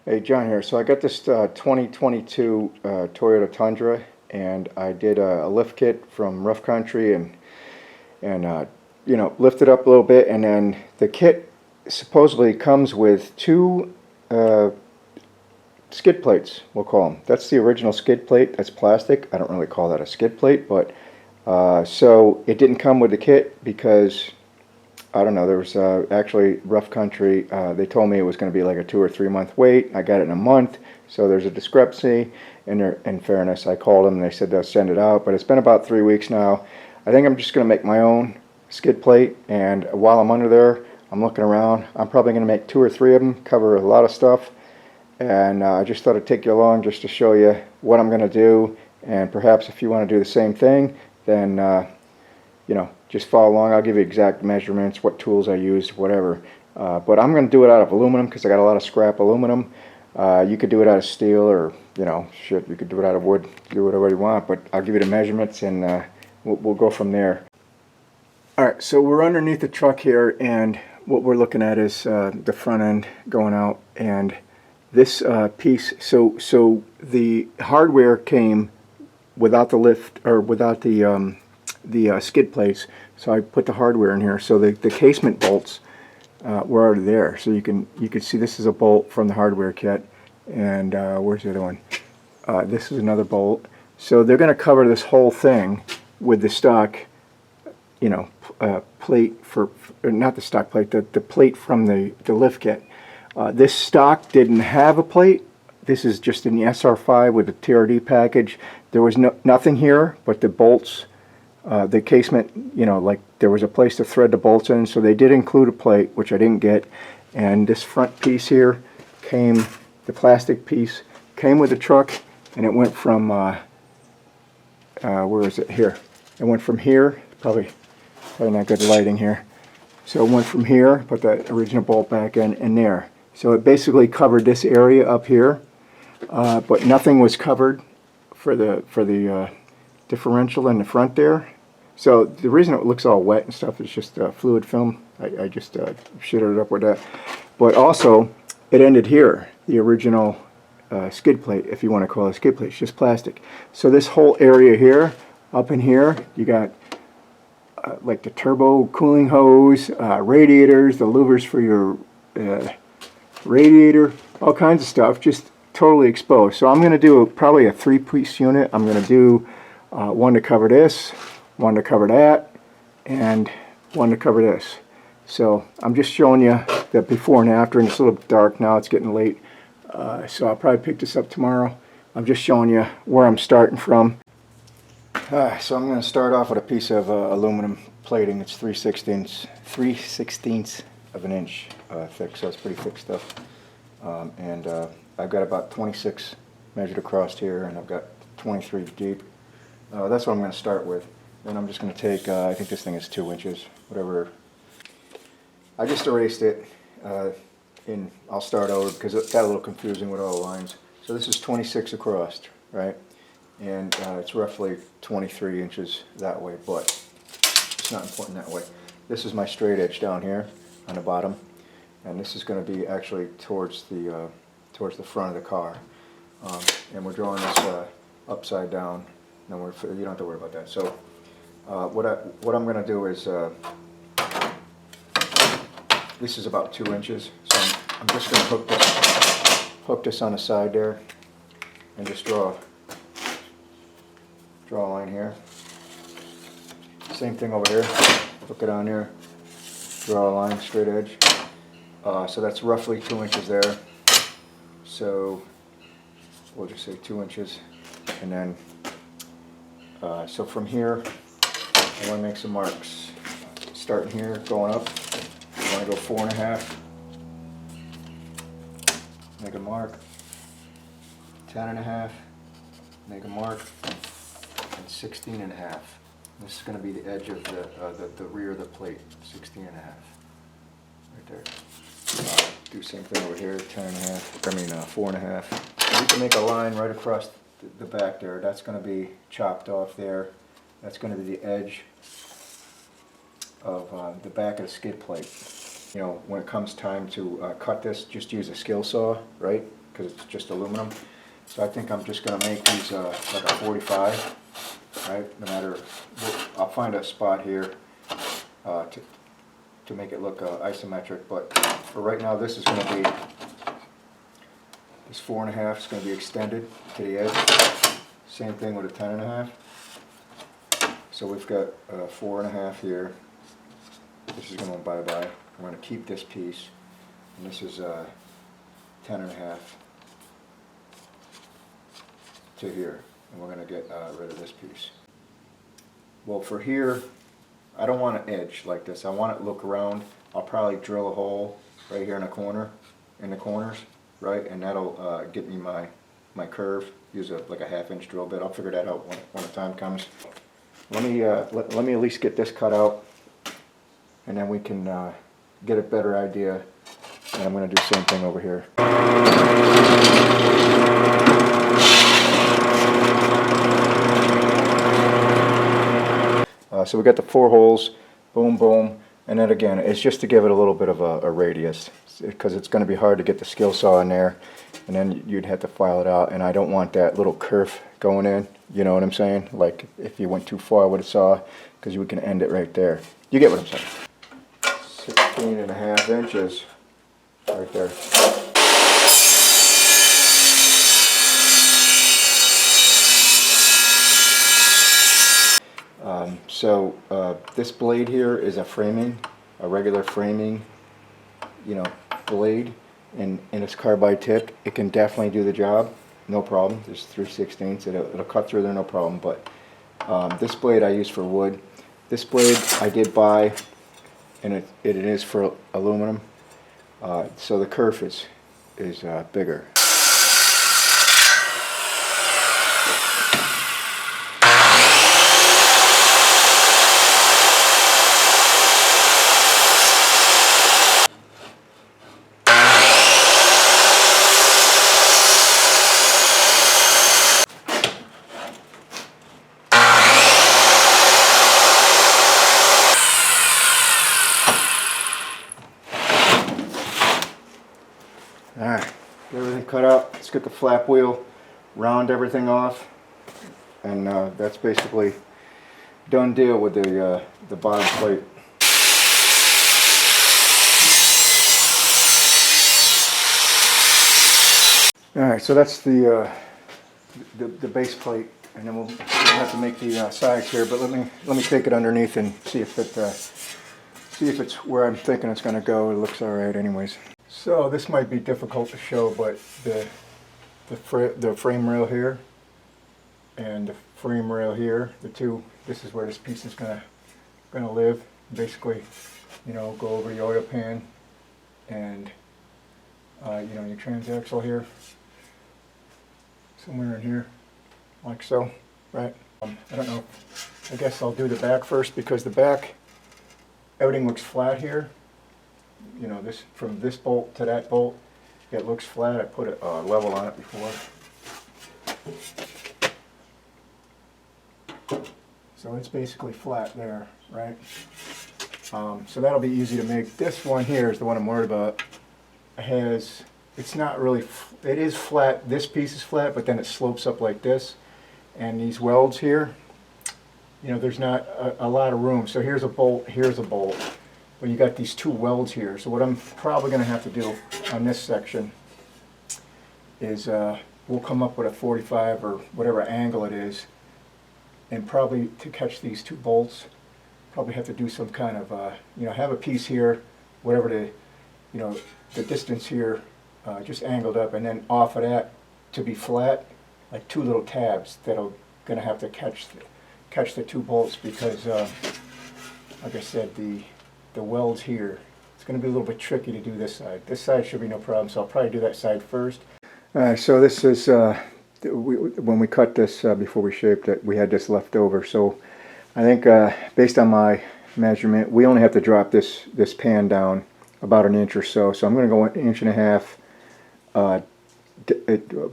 Hey, John here. So I got this 2022 Toyota Tundra, and I did a lift kit from rough country and lifted up a little bit, and then the kit supposedly comes with two uh, skid plates. We'll call them. That's the original skid plate. That's plastic. I don't really call that a skid plate, but so it didn't come with the kit because I don't know. There was actually rough country. They told me it was going to be like a 2 or 3 month wait. I got it in a month, so there's a discrepancy. In fairness, I called them and they said they'll send it out. But it's been about 3 weeks now. I think I'm just going to make my own skid plate. And while I'm under there, I'm looking around. I'm probably going to make 2 or 3 of them. Cover a lot of stuff. And I just thought I'd take you along just to show you what I'm going to do. And perhaps if you want to do the same thing, then just follow along. I'll give you exact measurements, what tools I used, whatever. But I'm going to do it out of aluminum because I got a lot of scrap aluminum. You could do it out of steel, or you could do it out of wood. Do whatever you want. But I'll give you the measurements, and we'll go from there. All right. So we're underneath the truck here, and what we're looking at is the front end going out, and this piece. So the hardware came without the lift, or without the skid plates, so I put the hardware in here. So the casement bolts were already there, so you can see this is a bolt from the hardware kit, and where's the other one? This is another bolt. So they're going to cover this whole thing with the stock, plate for not the stock plate, the plate from the lift kit. This stock didn't have a plate. This is just in the SR5 with the TRD package. There was nothing here but the bolts. The casement, like there was a place to thread the bolts in, so they did include a plate, which I didn't get. And this front piece here came, the plastic piece came with the truck, and it went from where is it? Here. It went from here, probably not good lighting here. So it went from here, put that original bolt back in, and there. So it basically covered this area up here, but nothing was covered for the differential in the front there. So the reason it looks all wet and stuff is just fluid film. I just shitted it up with that. But also, it ended here, the original skid plate, if you want to call it a skid plate. It's just plastic. So this whole area here, up in here, you got like the turbo cooling hose, radiators, the louvers for your radiator, all kinds of stuff, just totally exposed. So I'm going to do probably a 3-piece unit. I'm going to do one to cover this, one to cover that, and one to cover this. So I'm just showing you the before and after, and it's a little dark now, it's getting late, so I'll probably pick this up tomorrow. I'm just showing you where I'm starting from. So I'm going to start off with a piece of aluminum plating. It's 3/16 of an inch thick, so it's pretty thick stuff. And I've got about 26 measured across here, and I've got 23 deep. That's what I'm going to start with. Then I'm just going to take, I think this thing is 2 inches, whatever. I just erased it, and I'll start over because it got a little confusing with all the lines. So this is 26 across, right? And it's roughly 23 inches that way, but it's not important that way. This is my straight edge down here on the bottom, and this is going to be actually towards the front of the car. And we're drawing this upside down. No, you don't have to worry about that. So what I'm going to do is, this is about 2 inches, so I'm just going to hook this on the side there, and just draw a line here. Same thing over here. Hook it on here. Draw a line, straight edge. So that's roughly 2 inches there. So we'll just say 2 inches, and then so from here I want to make some marks. Starting here, going up. I want to go 4.5. Make a mark. 10.5. Make a mark. And 16.5. This is going to be the edge of the rear of the plate. 16.5. Right there. Do same thing over here. 4.5. You can make a line right across the back there. That's going to be chopped off there. That's going to be the edge of the back of the skid plate. When it comes time to cut this, just use a skill saw, right? because it's just aluminum. So I think I'm just going to make these like a 45, right? No matter, I'll find a spot here to make it look isometric, but for right now this is going to be, this 4.5 is going to be extended to the edge. Same thing with a 10.5. So we've got 4.5 here. This is going to go bye-bye. I'm going to keep this piece, and this is 10.5 to here, and we're going to get rid of this piece. Well, for here, I don't want an edge like this. I want it to look around. I'll probably drill a hole right here in the corner, in the corners, right, and that'll get me my curve. Use like a 1/2 inch drill bit. I'll figure that out when the time comes. Let me at least get this cut out, and then we can get a better idea. And I'm going to do the same thing over here. So we got the 4 holes, boom, boom, and then again, it's just to give it a little bit of a radius, because it's going to be hard to get the skill saw in there, and then you'd have to file it out, and I don't want that little kerf going in, you know what I'm saying? Like if you went too far with a saw, because you can end it right there. You get what I'm saying? 16.5 inches right there. This blade here is a regular framing, you know, blade, and it's carbide tipped. It can definitely do the job, no problem. There's 3/16, it'll cut through there, no problem. But this blade I use for wood. This blade I did buy, and it is for aluminum. So the kerf is bigger. Alright, everything cut out. Let's get the flap wheel, round everything off, and that's basically done deal with the bottom plate. Alright, so that's the base plate, and then we'll have to make the sides here. But let me take it underneath and see if it's where I'm thinking it's going to go. It looks all right, anyways. So this might be difficult to show, but the frame rail here and the frame rail here, this is where this piece is gonna live. Basically, you know, go over your oil pan and you know, your transaxle here, somewhere in here, like so, right? I don't know. I guess I'll do the back first, because the back, everything looks flat here. You know, this, from this bolt to that bolt, it looks flat. I put a level on it before. So it's basically flat there, right? So that'll be easy to make. This one here is the one I'm worried about. It's not really, it is flat, this piece is flat, but then it slopes up like this. And these welds here, you know, there's not a lot of room. So here's a bolt, here's a bolt. Well, you got these 2 welds here. So what I'm probably going to have to do on this section is we'll come up with a 45 or whatever angle it is, and probably to catch these 2 bolts, probably have to do some kind of you know, have a piece here, whatever the, you know, the distance here, just angled up, and then off of that to be flat, like 2 little tabs that'll going to have to catch the 2 bolts, because like I said, the welds here, it's going to be a little bit tricky to do this side. This side should be no problem, so I'll probably do that side first. So this is, when we cut this before we shaped it, we had this left over. So I think based on my measurement, we only have to drop this pan down about 1 inch or so. So I'm going to go 1.5 inches.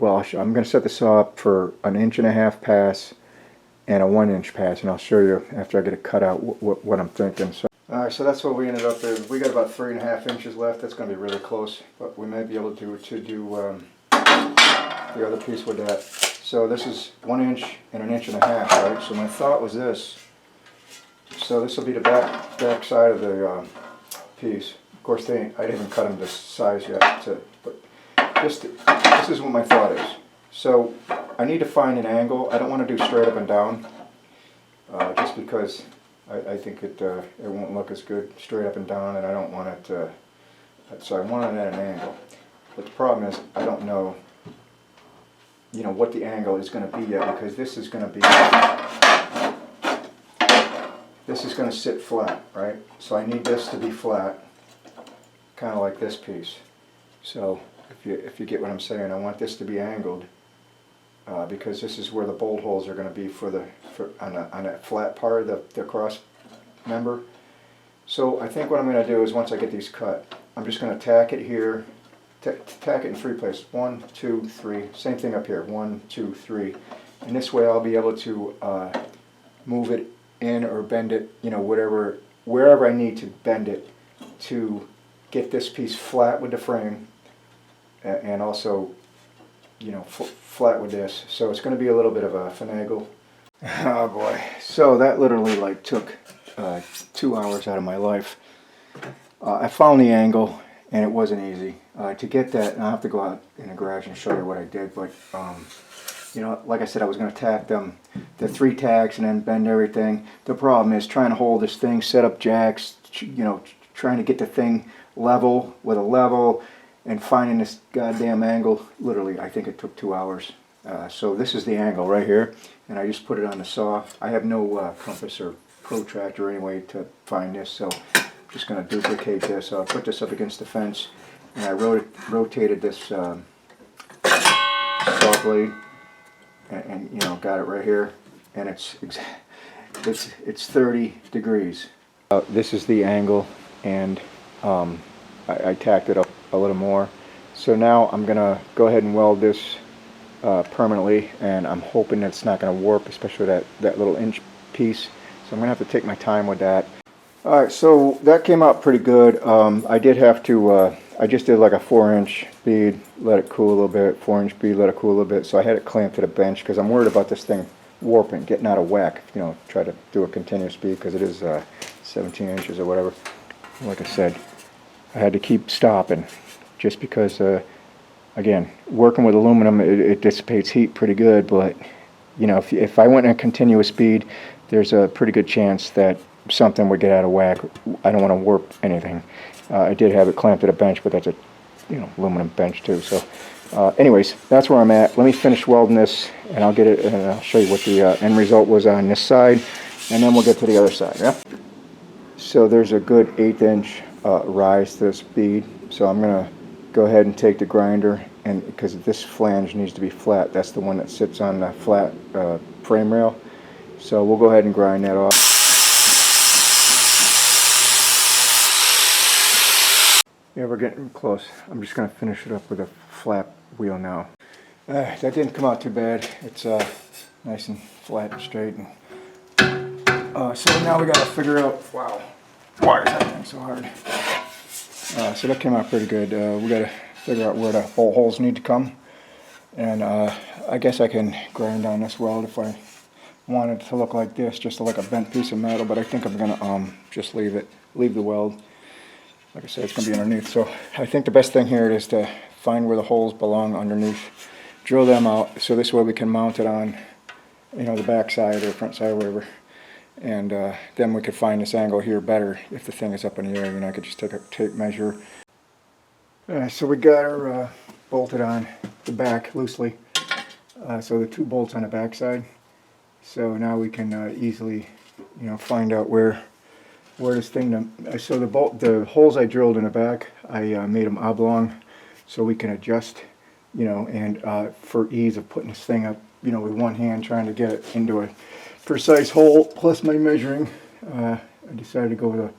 Well, I'm going to set the saw up for 1.5 inch pass and a 1 inch pass, and I'll show you after I get it cut out what I'm thinking. So. Alright, so that's what we ended up with. We got about 3.5 inches left. That's going to be really close, but we might be able to do the other piece with that. So this is 1 inch and 1.5 inches, right? So my thought was this. So this will be the back side of the piece. Of course, I didn't even cut them this size yet. But this is what my thought is. So I need to find an angle. I don't want to do straight up and down, just because I think it won't look as good straight up and down, and I don't want it. So I want it at an angle. But the problem is I don't know, what the angle is going to be yet, because this is going to sit flat, right? So I need this to be flat, kind of like this piece. So if you get what I'm saying, I want this to be angled, because this is where the bolt holes are going to be on that flat part of the cross member. So I think what I'm going to do is, once I get these cut, I'm just going to tack it here. Tack it in 3 places. 1, 2, 3. Same thing up here. 1, 2, 3. And this way I'll be able to move it in or bend it, wherever I need to bend it to get this piece flat with the frame, and also, flat with this. So it's going to be a little bit of a finagle. Oh boy. So that literally took 2 hours out of my life. I found the angle, and it wasn't easy. To get that, and I'll have to go out in the garage and show you what I did, but like I said, I was going to tack them, the 3 tacks, and then bend everything. The problem is trying to hold this thing, set up jacks, trying to get the thing level with a level, and finding this goddamn angle. Literally, I think it took 2 hours. So this is the angle right here, and I just put it on the saw. I have no compass or protractor anyway to find this, so I'm just going to duplicate this. I'll put this up against the fence, and I rotated this saw blade, and got it right here, and it's 30 degrees. This is the angle, and I tacked it up a little more. So now I'm gonna go ahead and weld this permanently, and I'm hoping that it's not going to warp, especially that little inch piece. So I'm gonna have to take my time with that. Alright, so that came out pretty good. I did have to, I just did like a 4-inch bead, let it cool a little bit, 4-inch bead, let it cool a little bit. So I had it clamped to the bench because I'm worried about this thing warping, getting out of whack, try to do a continuous bead, because it is 17 inches or whatever. Like I said, I had to keep stopping just because, again, working with aluminum, it dissipates heat pretty good, but if I went in a continuous bead, there's a pretty good chance that something would get out of whack. I don't want to warp anything. I did have it clamped at a bench, but that's a aluminum bench too. So anyways, that's where I'm at. Let me finish welding this, and I'll get it, and I'll show you what the end result was on this side, and then we'll get to the other side. Yeah. So there's a good 1/8 inch rise to this bead. So I'm gonna go ahead and take the grinder, and because this flange needs to be flat, that's the one that sits on the flat frame rail. So we'll go ahead and grind that off. Yeah, we're getting close. I'm just going to finish it up with a flap wheel now. That didn't come out too bad. It's nice and flat and straight. So now we got to figure out, wow, why is that thing so hard? So that came out pretty good. We got to figure out where the bolt holes need to come. And I guess I can grind on this weld if I want it to look like this, just like a bent piece of metal, but I think I'm going to just leave the weld. Like I said, it's going to be underneath. So I think the best thing here is to find where the holes belong underneath, drill them out, so this way we can mount it on, the back side or front side or whatever. And then we could find this angle here better if the thing is up in the air. I could just take a tape measure. So we got her bolted on the back loosely. So the 2 bolts on the back side. So now we can easily, find out where this thing. So the holes I drilled in the back, I made them oblong, so we can adjust, and for ease of putting this thing up, with one hand, trying to get it into a precise hole. Plus my measuring, I decided to go with a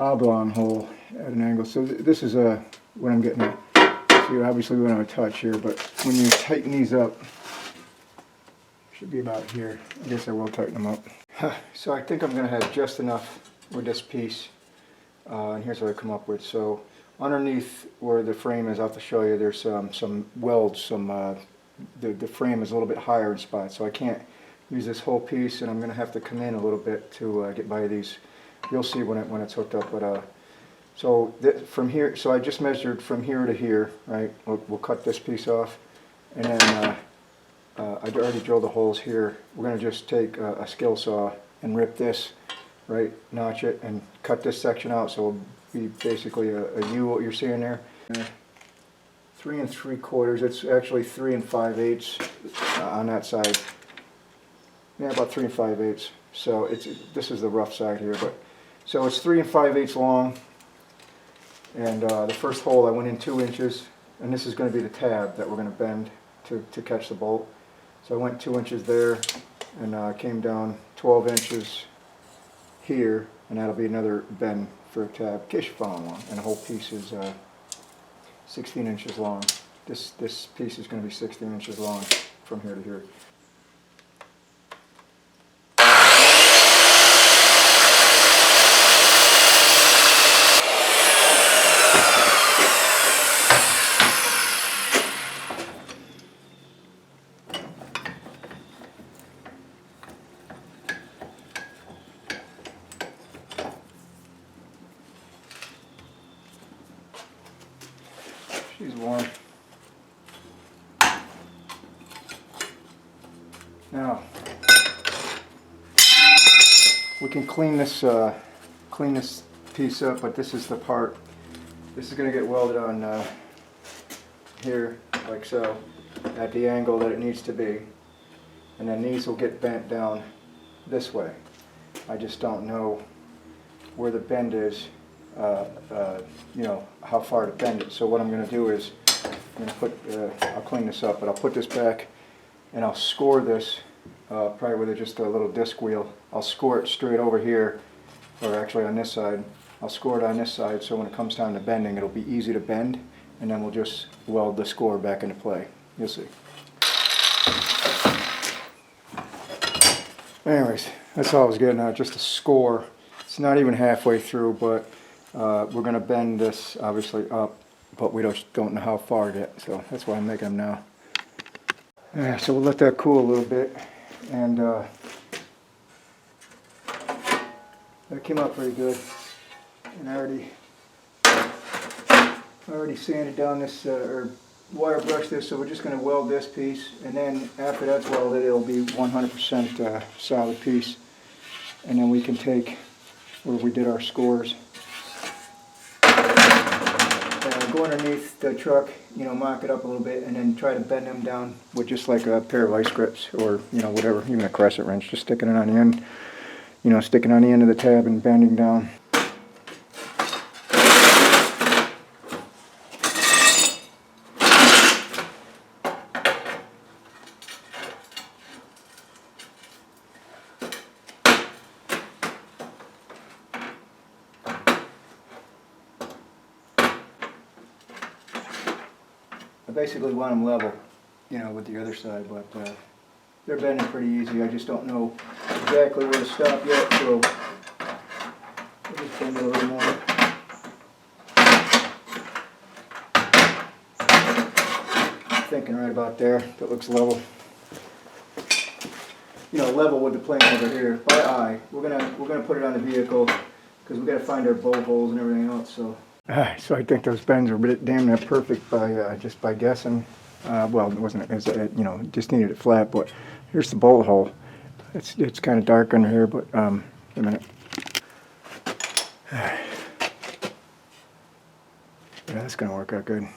oblong hole at an angle. So this is what I'm getting at. So obviously we don't have a touch here, but when you tighten these up, should be about here. I guess I will tighten them up. So I think I'm going to have just enough with this piece, and here's what I come up with. So underneath where the frame is, I'll have to show you, there's some welds, some the frame is a little bit higher in spots, so I can't use this whole piece, and I'm going to have to come in a little bit to get by these. You'll see when it's hooked up, but so from here, so I just measured from here to here, right? We'll cut this piece off, and then I already drilled the holes here. We're going to just take a skill saw and rip this, right, notch it, and cut this section out, so it'll be basically a U, what you're seeing there. 3 3/4, it's actually 3 5/8 on that side. Yeah, about 3 5/8. So this is the rough side here, but so it's 3 5/8 long. And the first hole I went in 2 inches, and this is going to be the tab that we're going to bend to catch the bolt. So I went 2 inches there, and came down 12 inches here, and that'll be another bend for a tab, in case you're following along. And the whole piece is 16 inches long. This piece is going to be 16 inches long from here to here. She's warm. Now we can clean this piece up, but this is the part. This is going to get welded on here, like so, at the angle that it needs to be, and then these will get bent down this way. I just don't know where the bend is. You know, how far to bend it. So what I'm going to do is I'm going to I'll clean this up, but I'll put this back and I'll score this probably with just a little disc wheel. I'll score it straight over here, or actually on this side. I'll score it on this side, so when it comes time to bending, it'll be easy to bend, and then we'll just weld the score back into play. You'll see. Anyways, that's all I was getting at, just a score. It's not even halfway through, but we're going to bend this obviously up, but we don't know how far yet, so that's why I'm making them now. Yeah, so we'll let that cool a little bit, and that came out pretty good. And I already sanded down this or wire brushed this, so we're just going to weld this piece, and then after that's welded, it'll be 100% solid piece, and then we can take where we did our scores. Go underneath the truck, you know, mock it up a little bit, and then try to bend them down with just like a pair of vice grips, or you know, whatever, even a crescent wrench, just sticking it on the end, you know, sticking on the end of the tab and bending down. I basically want them level, you know, with the other side, but they're bending pretty easy. I just don't know exactly where to stop yet, so I'll just bend it a little more. I'm thinking right about there. That looks level. You know, level with the plane over here by eye. We're gonna put it on the vehicle because we got to find our bolt holes and everything else. So I think those bends were damn near perfect by just by guessing. Well, it wasn't, you know, just needed it flat. But here's the bolt hole. It's kind of dark under here, but a minute. Yeah, that's gonna work out good.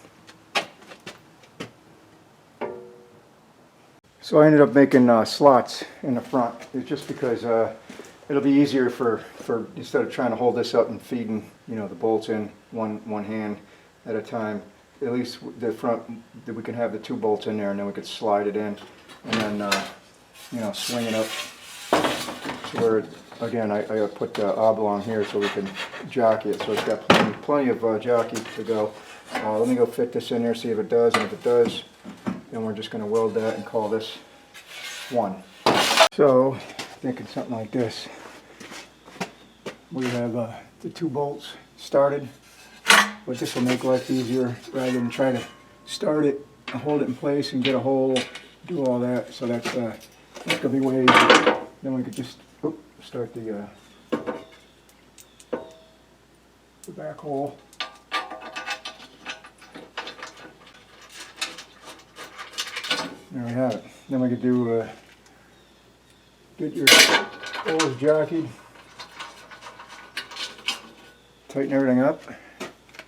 So I ended up making slots in the front. It's just because it'll be easier for instead of trying to hold this up and feeding, you know, the bolts in one hand at a time. At least the front, that we can have the 2 bolts in there, and then we could slide it in, and then you know, swing it up to where, again, I put the oblong here so we can jockey it. So it's got plenty of jockey to go. Let me go fit this in there, see if it does, and if it does, then we're just going to weld that and call this 1. So thinking something like this. We have the 2 bolts started, but this will make life easier rather than try to start it hold it in place and get a hole, do all that. So that's gonna be way easier. Then we could just start the back hole. There we have it. Then we could do get your hose jockeyed, tighten everything up.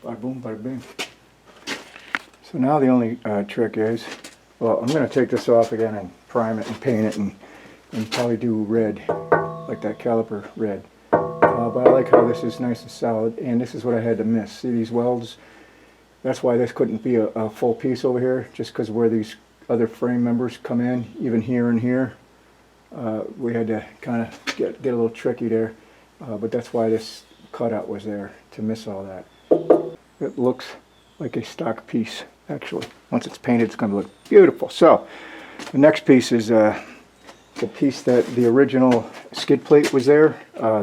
Bada boom, bada bing. So now the only trick is, well, I'm going to take this off again and prime it and paint it and probably do red, like that caliper red. But I like how this is nice and solid, and this is what I had to miss. See these welds? That's why this couldn't be a full piece over here, just because where these other frame members come in, even here and here. We had to kind of get a little tricky there, but that's why this cutout was there, to miss all that. It looks like a stock piece, actually. Once it's painted, it's going to look beautiful. So the next piece is the piece that the original skid plate was there. Where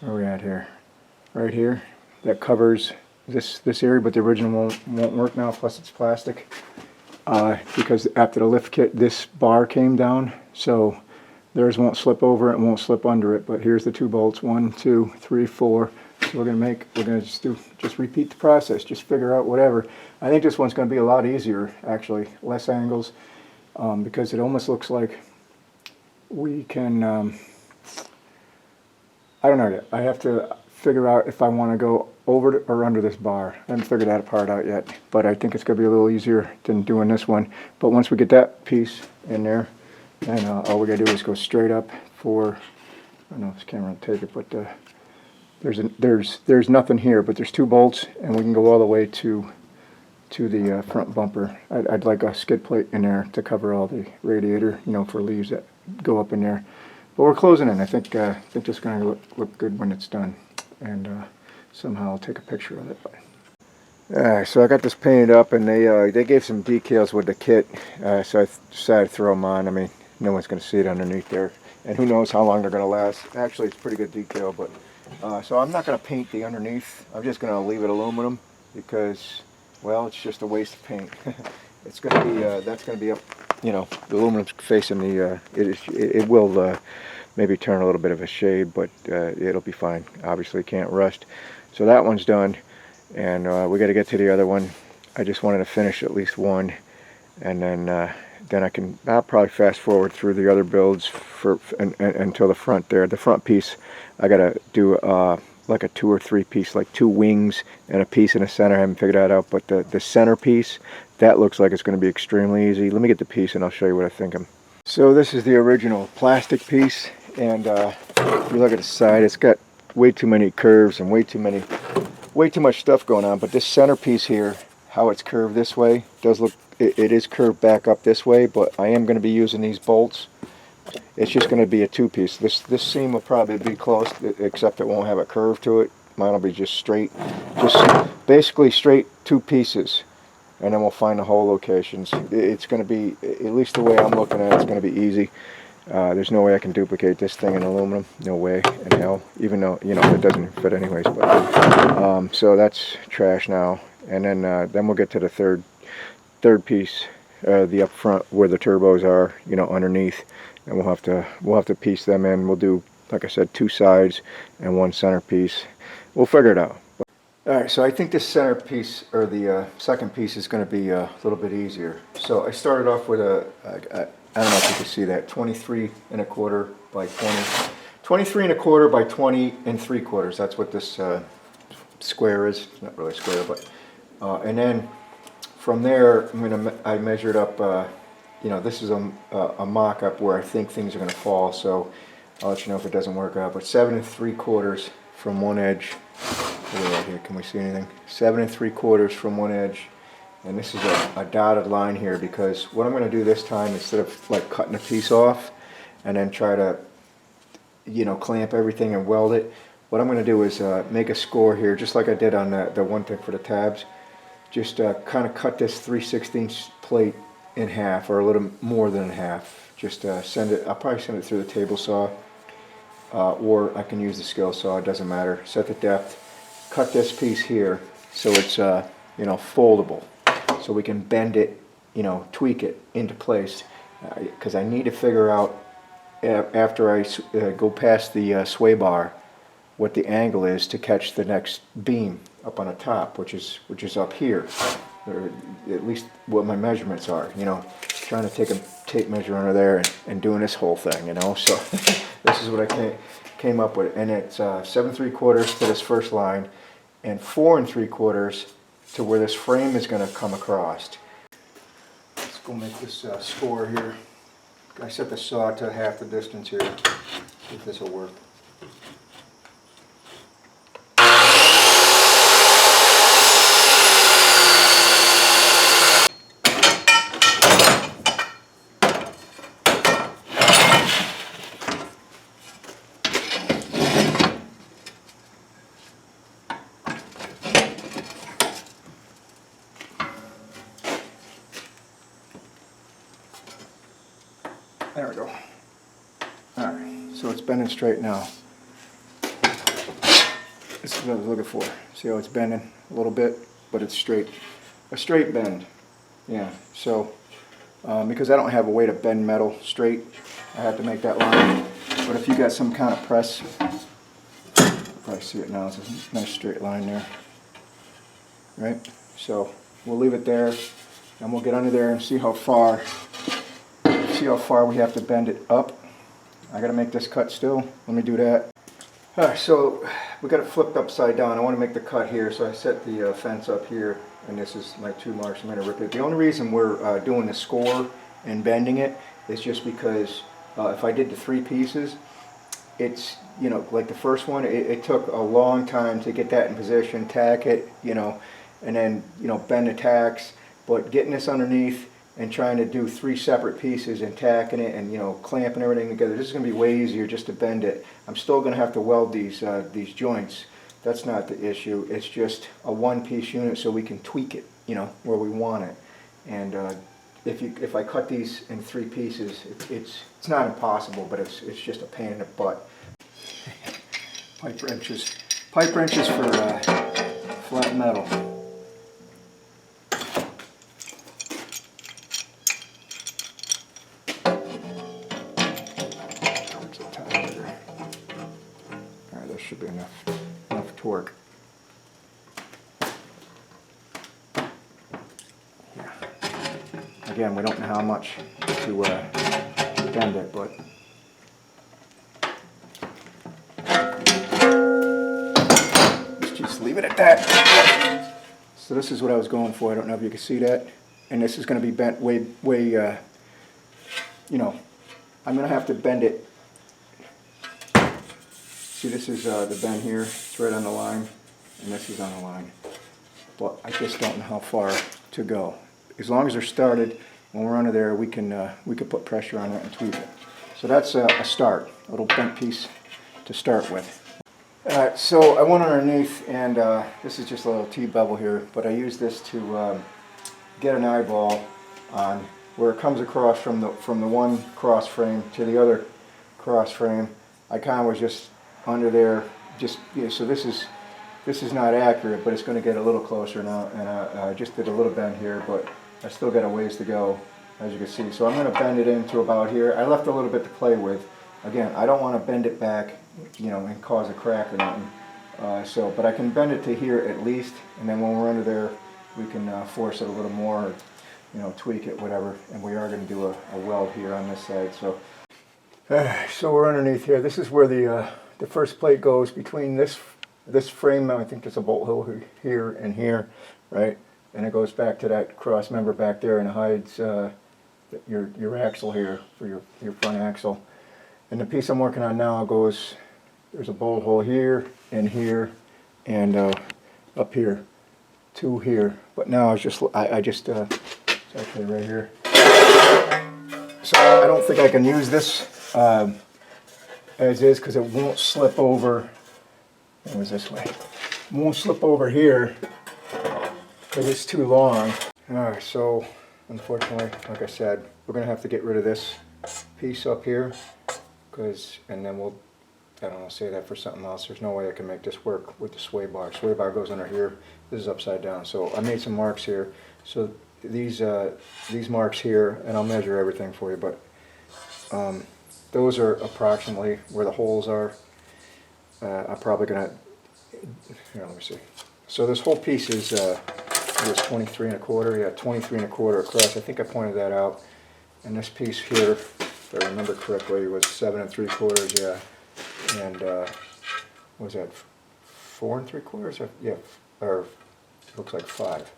are we at here? Right here. That covers this area, but the original won't work now. Plus it's plastic because after the lift kit, this bar came down, so theirs won't slip over it and won't slip under it. But here's the 2 bolts: 1, 2, 3, 4. So we're gonna just repeat the process, just figure out whatever. I think this one's gonna be a lot easier, actually, less angles, because it almost looks like we can, I don't know yet. I have to figure out if I want to go over or under this bar. I haven't figured that part out yet, but I think it's gonna be a little easier than doing this one. But once we get that piece in there, then all we gotta do is go straight up for, I don't know if this camera will take it, but there's nothing here, but there's 2 bolts, and we can go all the way to the front bumper. I'd like a skid plate in there to cover all the radiator, you know, for leaves that go up in there. But we're closing in. I think this is going to look good when it's done, and somehow I'll take a picture of it. So I got this painted up, and they gave some decals with the kit, so I decided to throw them on. I mean, no one's going to see it underneath there, and who knows how long they're going to last. Actually, it's pretty good decal, but so I'm not going to paint the underneath. I'm just going to leave it aluminum because, well, it's just a waste of paint. It's going to be that's going to be up, you know, the aluminum's facing the. It will maybe turn a little bit of a shade, but it'll be fine. Obviously, it can't rust. So that one's done, and we got to get to the other one. I just wanted to finish at least one, and then I'll probably fast forward through the other builds until the front there. The front piece, I gotta do like a 2 or 3 piece, like 2 wings and a piece in the center. I haven't figured that out, but the center piece, that looks like it's going to be extremely easy. Let me get the piece and I'll show you what I think. So this is the original plastic piece, and if you look at the side, it's got way too many curves and way too much stuff going on. But this center piece here, how it's curved this way, does look. It is curved back up this way, but I am going to be using these bolts. It's just going to be a 2-piece. This seam will probably be close, except it won't have a curve to it. Mine will be just straight, just basically straight 2 pieces, and then we'll find the hole locations. It's going to be, at least the way I'm looking at it, it's going to be easy. There's no way I can duplicate this thing in aluminum. No way in hell. Even though, you know, it doesn't fit anyways. But so that's trash now. And then we'll get to the third piece, the up front where the turbos are, you know, underneath, and we'll have to piece them in. We'll do, like I said, 2 sides and 1 center piece. We'll figure it out. All right, so I think this center piece, or the second piece, is going to be a little bit easier. So I started off with I don't know if you can see that, 23 1/4 by 20, 23 1/4 by 20 3/4. That's what this square is. It's not really a square, but and then from there, I measured up, you know, this is a mock-up where I think things are going to fall, so I'll let you know if it doesn't work out. But 7 3/4 from one edge. Right here, can we see anything? 7 3/4 from one edge, and this is a dotted line here, because what I'm going to do this time, instead of like cutting a piece off and then try to, you know, clamp everything and weld it, what I'm going to do is make a score here, just like I did on the one thing for the tabs. Just kind of cut this 3/16 plate in half, or a little more than in half. Just send it, I'll probably send it through the table saw, or I can use the skill saw, it doesn't matter. Set the depth, cut this piece here so it's you know, foldable. so we can bend it, you know, tweak it into place. Because I need to figure out after I go past the sway bar what the angle is to catch the next beam up on the top, which is up here, or at least what my measurements are. You know, trying to take a tape measure under there and doing this whole thing. You know, so this is what I came up with, and it's 7 3/4 to this first line, and 4 3/4 to where this frame is going to come across. Let's go make this score here. I set the saw to half the distance here. See if this will work. There we go. Alright, so it's bending straight now. This is what I was looking for. See how it's bending a little bit, but it's straight. A straight bend. Yeah, so because I don't have a way to bend metal straight, I have to make that line. But if you got some kind of press, you'll probably see it now, it's a nice straight line there. Right? So we'll leave it there, and we'll get under there and see how far we have to bend it up. I gotta make this cut still. Let me do that. Alright, so we got it flipped upside down. I want to make the cut here, so I set the fence up here, and this is my 2 marks. I'm gonna rip it. The only reason we're doing the score and bending it is just because if I did the 3 pieces, it's, you know, like the first one, it took a long time to get that in position, tack it, you know, and then, you know, bend the tacks. But getting this underneath and trying to do 3 separate pieces and tacking it and, you know, clamping everything together, this is going to be way easier just to bend it. I'm still going to have to weld these joints. That's not the issue. It's just a 1-piece unit so we can tweak it, you know, where we want it. And if I cut these in 3 pieces, it's not impossible, but it's just a pain in the butt. Pipe wrenches for flat metal. Should be enough torque. Yeah. Again, we don't know how much to bend it, but let's just leave it at that. So this is what I was going for. I don't know if you can see that, and this is going to be bent way. You know, I'm going to have to bend it. See, this is the bend here, it's right on the line, and this is on the line. But I just don't know how far to go. As long as they're started, when we're under there, we can put pressure on it and tweak it. So that's a start, a little bent piece to start with. So I went underneath, and this is just a little T-bevel here, but I use this to get an eyeball on where it comes across from the one cross frame to the other cross frame. I kind of was just under there, just, you know, so this is not accurate, but it's going to get a little closer now, and I just did a little bend here, but I still got a ways to go, as you can see. So I'm going to bend it into about here. I left a little bit to play with. Again, I don't want to bend it back, you know, and cause a crack or nothing. But I can bend it to here at least, and then when we're under there, we can force it a little more, or, you know, tweak it, whatever. And we are going to do a weld here on this side. So we're underneath here. This is where the first plate goes between this frame. I think there's a bolt hole here and here, right? And it goes back to that cross member back there, and it hides your axle here for your front axle. And the piece I'm working on now goes, there's a bolt hole here and up here, 2 here. But now it's just it's actually right here. So I don't think I can use this as is, because it won't slip over. It was this way. It won't slip over here because it's too long. Alright, so unfortunately, like I said, we're going to have to get rid of this piece up here, and then we'll, I don't know, save that for something else. There's no way I can make this work with the sway bar. Sway bar goes under here. This is upside down. So I made some marks here. So these marks here, and I'll measure everything for you, but those are approximately where the holes are. I'm probably gonna, here, let me see. So this whole piece is was 23 1/4, yeah, 23 1/4 across. I think I pointed that out. And this piece here, if I remember correctly, was 7 3/4, yeah. And what was that, 4 3/4? Or, yeah, or it looks like 5.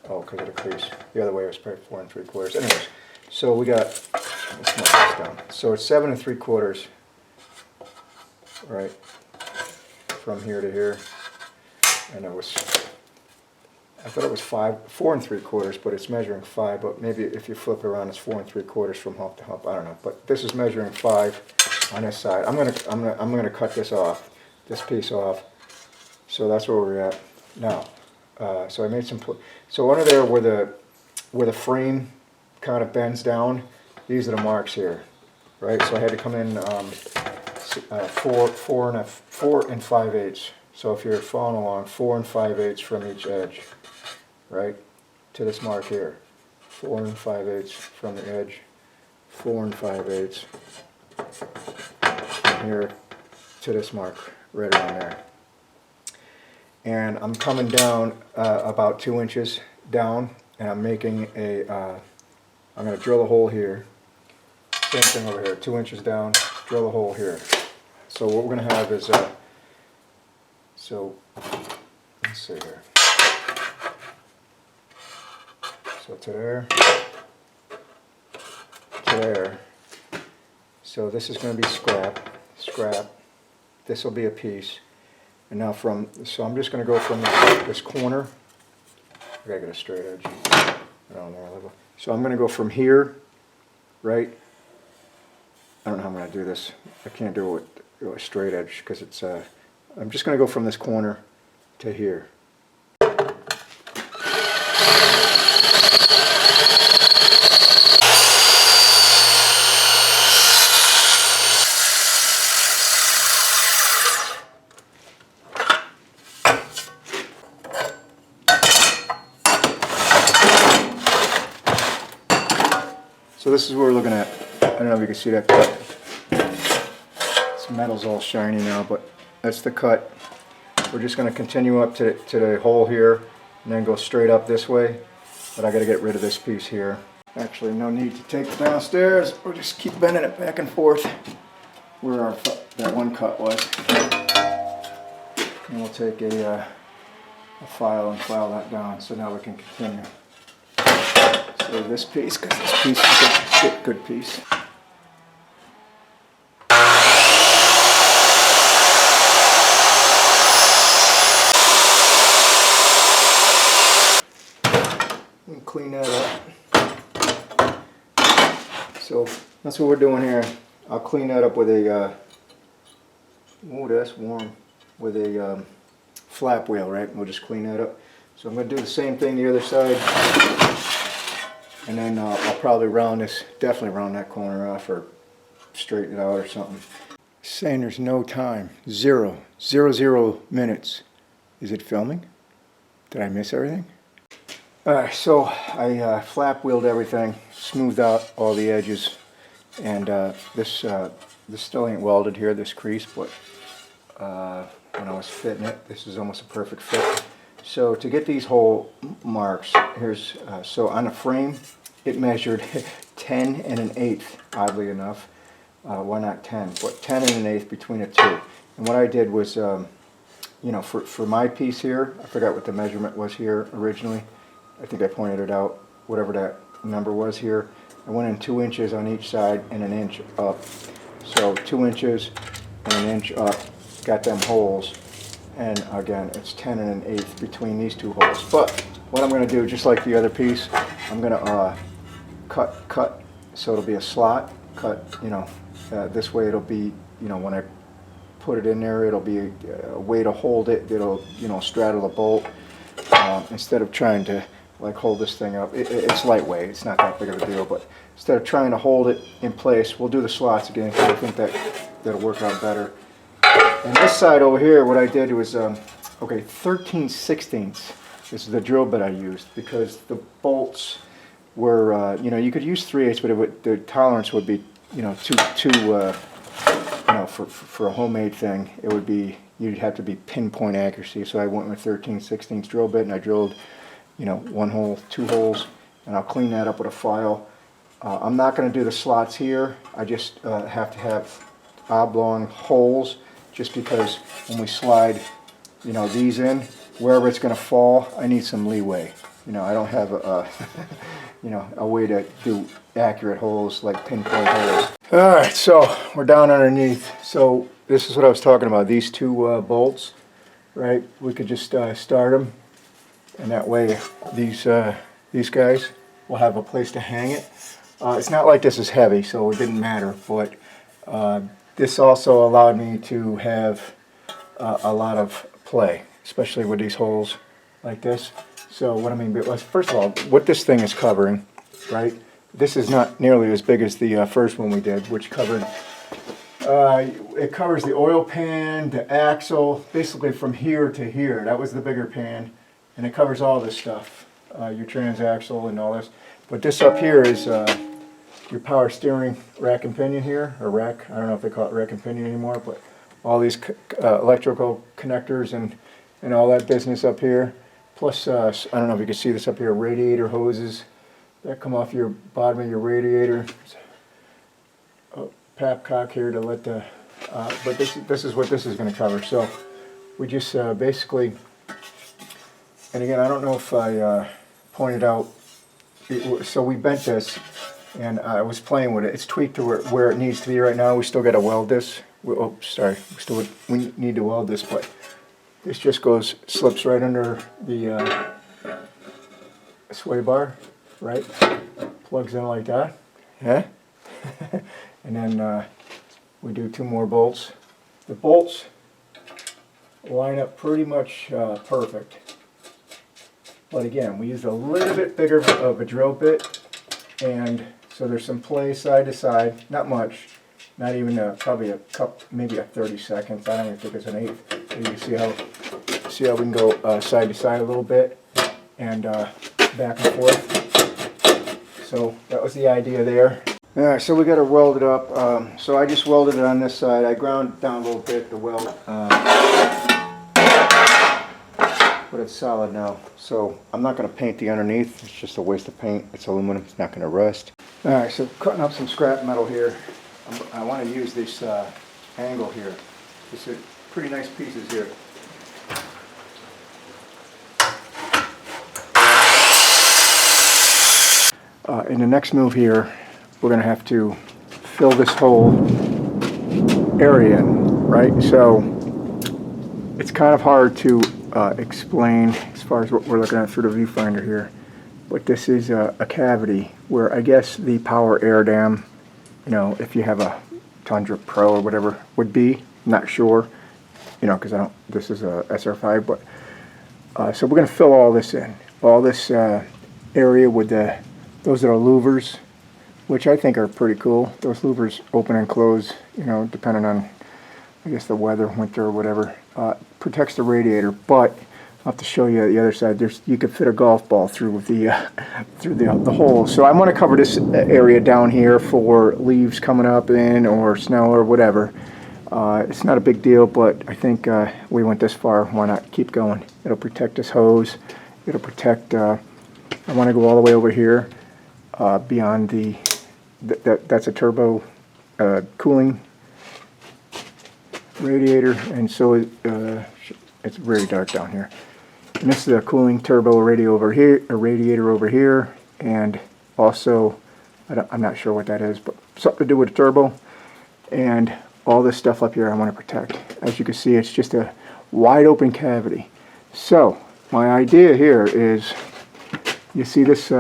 Oh, because of the crease. The other way it was probably 4 3/4. Anyways, so we got, let's mark this down. So it's 7 3/4, right, from here to here. And it was, I thought it was 4 3/4, but it's measuring 5. But maybe if you flip it around, it's 4 3/4 from hump to hump. I don't know. But this is measuring 5 on this side. I'm gonna cut this off, this piece off. So that's where we're at now. So I made some. So under there, where the frame kind of bends down, these are the marks here, right? So I had to come in 4 and 5/8. So if you're following along, 4 and 5/8 from each edge, right, to this mark here. 4 and 5/8 from the edge, 4 and 5/8 from here to this mark, right around there. And I'm coming down about 2 inches down, and I'm making a, I'm going to drill a hole here. Same thing over here, 2 inches down, drill a hole here. So what we're going to have is, so let's see here. So to there, to there. So this is going to be scrap. This will be a piece. And now so I'm just going to go from this corner. I gotta get a straight edge. So I'm going to go from here, right? I don't know how I'm going to do this. I can't do it with a straight edge because it's, I'm just going to go from this corner to here. So this is what we're looking at. I don't know if you can see that cut. This metal's all shiny now, but that's the cut. We're just going to continue up to the hole here and then go straight up this way. But I got to get rid of this piece here. Actually, no need to take it downstairs. We'll just keep bending it back and forth where that one cut was. And we'll take a file and file that down so now we can continue. So this piece, because this piece is a good piece. And clean that up. So that's what we're doing here. I'll clean that up with a, oh that's warm, with a flap wheel, right? We'll just clean that up. So I'm going to do the same thing the other side. And then I'll probably definitely round that corner off or straighten it out or something. Saying there's no time. 0 minutes. Is it filming? Did I miss everything? Alright, so I flap wheeled everything, smoothed out all the edges, and this still ain't welded here, this crease, but when I was fitting it, this is almost a perfect fit. So to get these hole marks, here's, so on the frame, it measured 10 1/8, oddly enough. Why not 10? But 10 1/8 between the two. And what I did was, you know, for my piece here, I forgot what the measurement was here originally. I think I pointed it out, whatever that number was here. I went in 2 inches on each side and 1 inch up. So 2 inches and 1 inch up, got them holes. And again, it's 10 1/8 between these two holes. But what I'm going to do, just like the other piece, I'm going to cut so it'll be a slot. Cut, you know, this way it'll be, you know, when I put it in there, it'll be a way to hold it. It'll, you know, straddle the bolt instead of trying to like hold this thing up. It's lightweight. It's not that big of a deal. But instead of trying to hold it in place, we'll do the slots again because I think that'll work out better. And this side over here, what I did was, okay, 13/16. This is the drill bit I used because the bolts where you know, you could use 3/8, but the tolerance would be, you know, too you know, for a homemade thing, it would be, you'd have to be pinpoint accuracy. So I went with 13/16 drill bit, and I drilled, you know, 1 hole, 2 holes, and I'll clean that up with a file. I'm not going to do the slots here. I just have to have oblong holes, just because when we slide, you know, these in, wherever it's going to fall, I need some leeway. You know, I don't have a you know, a way to do accurate holes, like pinpoint holes. All right, so we're down underneath. So this is what I was talking about. These 2 bolts, right? We could just start them, and that way these guys will have a place to hang it. It's not like this is heavy, so it didn't matter. But this also allowed me to have a lot of play, especially with these holes like this. So what I mean was, first of all, what this thing is covering, right? This is not nearly as big as the first one we did, which covered, it covers the oil pan, the axle, basically from here to here. That was the bigger pan, and it covers all this stuff, your transaxle and all this. But this up here is your power steering rack and pinion here, or rack, I don't know if they call it rack and pinion anymore, but all these electrical connectors and all that business up here. Plus, I don't know if you can see this up here, radiator hoses that come off your bottom of your radiator. A papcock here to let the, but this is what this is going to cover. So we just basically, and again, I don't know if I pointed out, so we bent this, and I was playing with it. It's tweaked to where it needs to be right now. We still got to weld this. Oh, sorry, we need to weld this, but this just slips right under the sway bar, right? Plugs in like that. Yeah. And then we do 2 more bolts. The bolts line up pretty much perfect. But again, we used a little bit bigger of a drill bit, and so there's some play side to side. Not much. Not even probably a cup, maybe a 30 seconds. I don't even think it's an 1/8. So you can see how we can go side to side a little bit, and back and forth. So that was the idea there. All right, so we got to weld it up. So I just welded it on this side. I ground down a little bit the weld, but it's solid now. So I'm not going to paint the underneath. It's just a waste of paint. It's aluminum. It's not going to rust. All right, so cutting up some scrap metal here. I want to use this angle here. These are pretty nice pieces here. In the next move here, we're going to have to fill this whole area in, right? So it's kind of hard to explain as far as what we're looking at through the viewfinder here. But this is a cavity where I guess the power air dam, you know, if you have a Tundra Pro or whatever, would be. I'm not sure, you know, because this is a SR5, but so we're going to fill all this in. All this area with those are louvers, which I think are pretty cool. Those louvers open and close, you know, depending on, I guess, the weather, winter or whatever. Protects the radiator, but I'll have to show you the other side. You could fit a golf ball through the hole. So I want to cover this area down here for leaves coming up in, or snow or whatever. It's not a big deal, but I think we went this far. Why not keep going? It'll protect this hose. It'll protect. I want to go all the way over here beyond the. That's a turbo cooling radiator, and so it's very dark down here. And this is a cooling turbo radiator over here, and also I'm not sure what that is, but something to do with a turbo. And all this stuff up here I want to protect. As you can see, it's just a wide open cavity. So my idea here is, you see this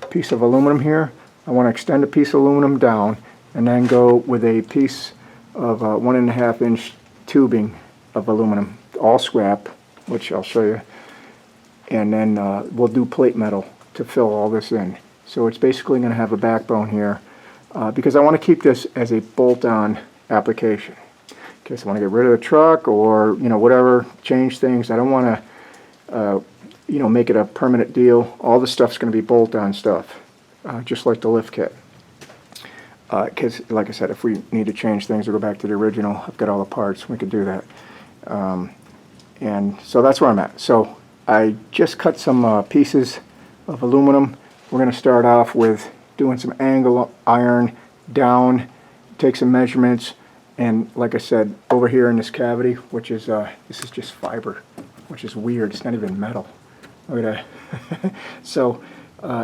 piece of aluminum here? I want to extend a piece of aluminum down and then go with a piece of 1.5 inch tubing of aluminum, all scrap, which I'll show you. And then we'll do plate metal to fill all this in. So it's basically going to have a backbone here, because I want to keep this as a bolt-on application. In case I want to get rid of the truck, or whatever, change things. I don't want to make it a permanent deal. All the stuff's going to be bolt-on stuff. just like the lift kit. Because, like I said, if we need to change things or go back to the original, I've got all the parts, we could do that. And so that's where I'm at. So I just cut some pieces of aluminum. We're going to start off with doing some angle iron down, take some measurements, and like I said, over here in this cavity, which is, this is just fiber, which is weird, it's not even metal. Look at that. So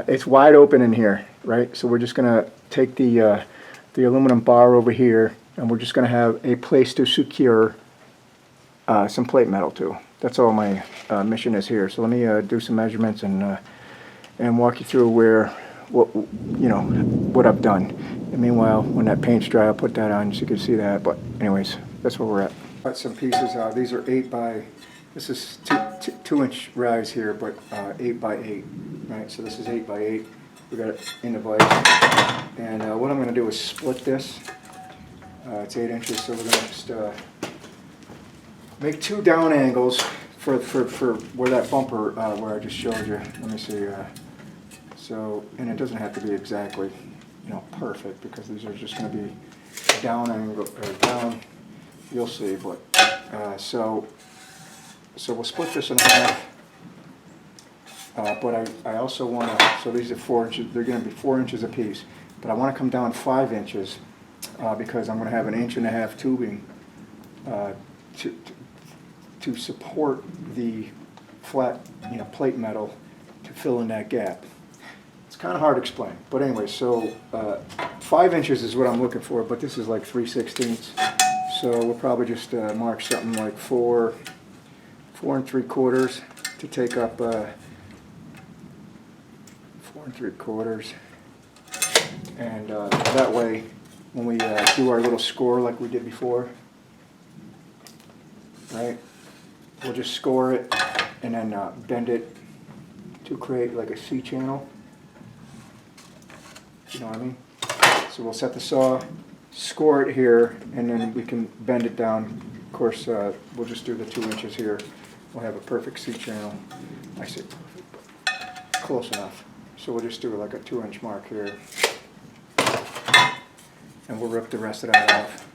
it's wide open in here, right? So we're just going to take the aluminum bar over here, and we're just going to have a place to secure some plate metal to. That's all my mission is here. So let me do some measurements and walk you through what I've done. And meanwhile, when that paint's dry, I'll put that on so you can see that. But anyways, that's where we're at. Got some pieces. These are 8 by. This is 2-inch rise here, but 8 by 8. Right. So this is 8 by 8. We got it in the vise. And what I'm going to do is split this. It's 8 inches, so we're going to just make 2 down angles for where that bumper, where I just showed you. Let me see. So, and it doesn't have to be exactly, perfect, because these are just going to be down angle or down. You'll see, but so we'll split this in half. But I also want to. So these are 4 inches. They're going to be 4 inches apiece. But I want to come down 5 inches because I'm going to have an 1.5 inch tubing to support the flat, plate metal to fill in that gap. It's kind of hard to explain, but anyway, so 5 inches is what I'm looking for, but this is like 3/16. So we'll probably just mark something like 4 3/4 to take up 4 3/4, and that way, when we do our little score like we did before, right? We'll just score it and then bend it to create like a C channel. You know what I mean? So we'll set the saw, score it here, and then we can bend it down. Of course, we'll just do the 2 inches here. We'll have a perfect C channel. I say perfect, but close enough. So we'll just do like a 2-inch mark here. And we'll rip the rest of that off.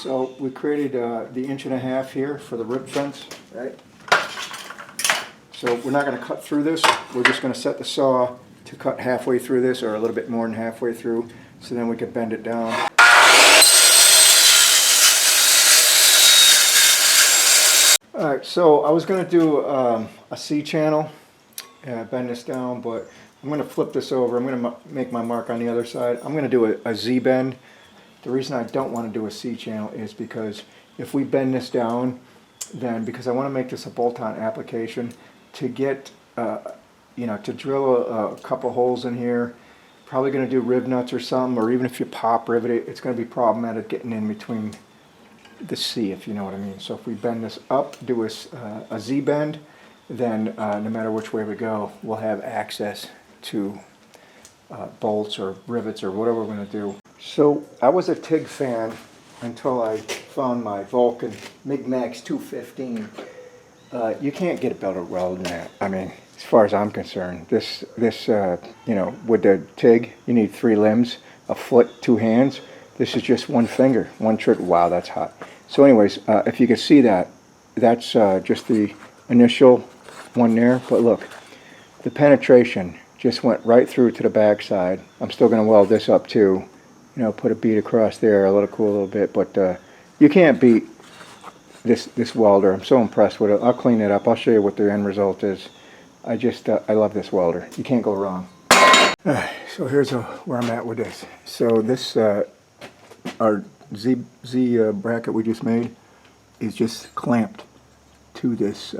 So we created the 1.5 inch here for the rip fence, right? So we're not going to cut through this. We're just going to set the saw to cut halfway through this, or a little bit more than halfway through, so then we can bend it down. Alright, so I was going to do a C channel, bend this down, but I'm going to flip this over. I'm going to make my mark on the other side. I'm going to do a Z bend. The reason I don't want to do a C channel is because if we bend this down, then because I want to make this a bolt-on application, to get, to drill a couple holes in here, probably going to do rib nuts or something, or even if you pop rivet it, it's going to be problematic getting in between the C, if you know what I mean. So if we bend this up, do a Z bend, then no matter which way we go, we'll have access to bolts or rivets or whatever we're going to do. So I was a TIG fan until I found my Vulcan MIG-Max 215. You can't get a better weld than that. I mean, as far as I'm concerned, this with the TIG, you need 3 limbs, a foot, 2 hands. This is just 1 finger, 1 trick. Wow, that's hot. So anyways, if you can see that, that's just the initial one there. But look, the penetration just went right through to the back side. I'm still going to weld this up too. Put a bead across there, let it cool a little bit. But you can't beat this welder. I'm so impressed with it. I'll clean it up. I'll show you what the end result is. I love this welder. You can't go wrong. So here's where I'm at with this. So this our Z bracket we just made is just clamped to this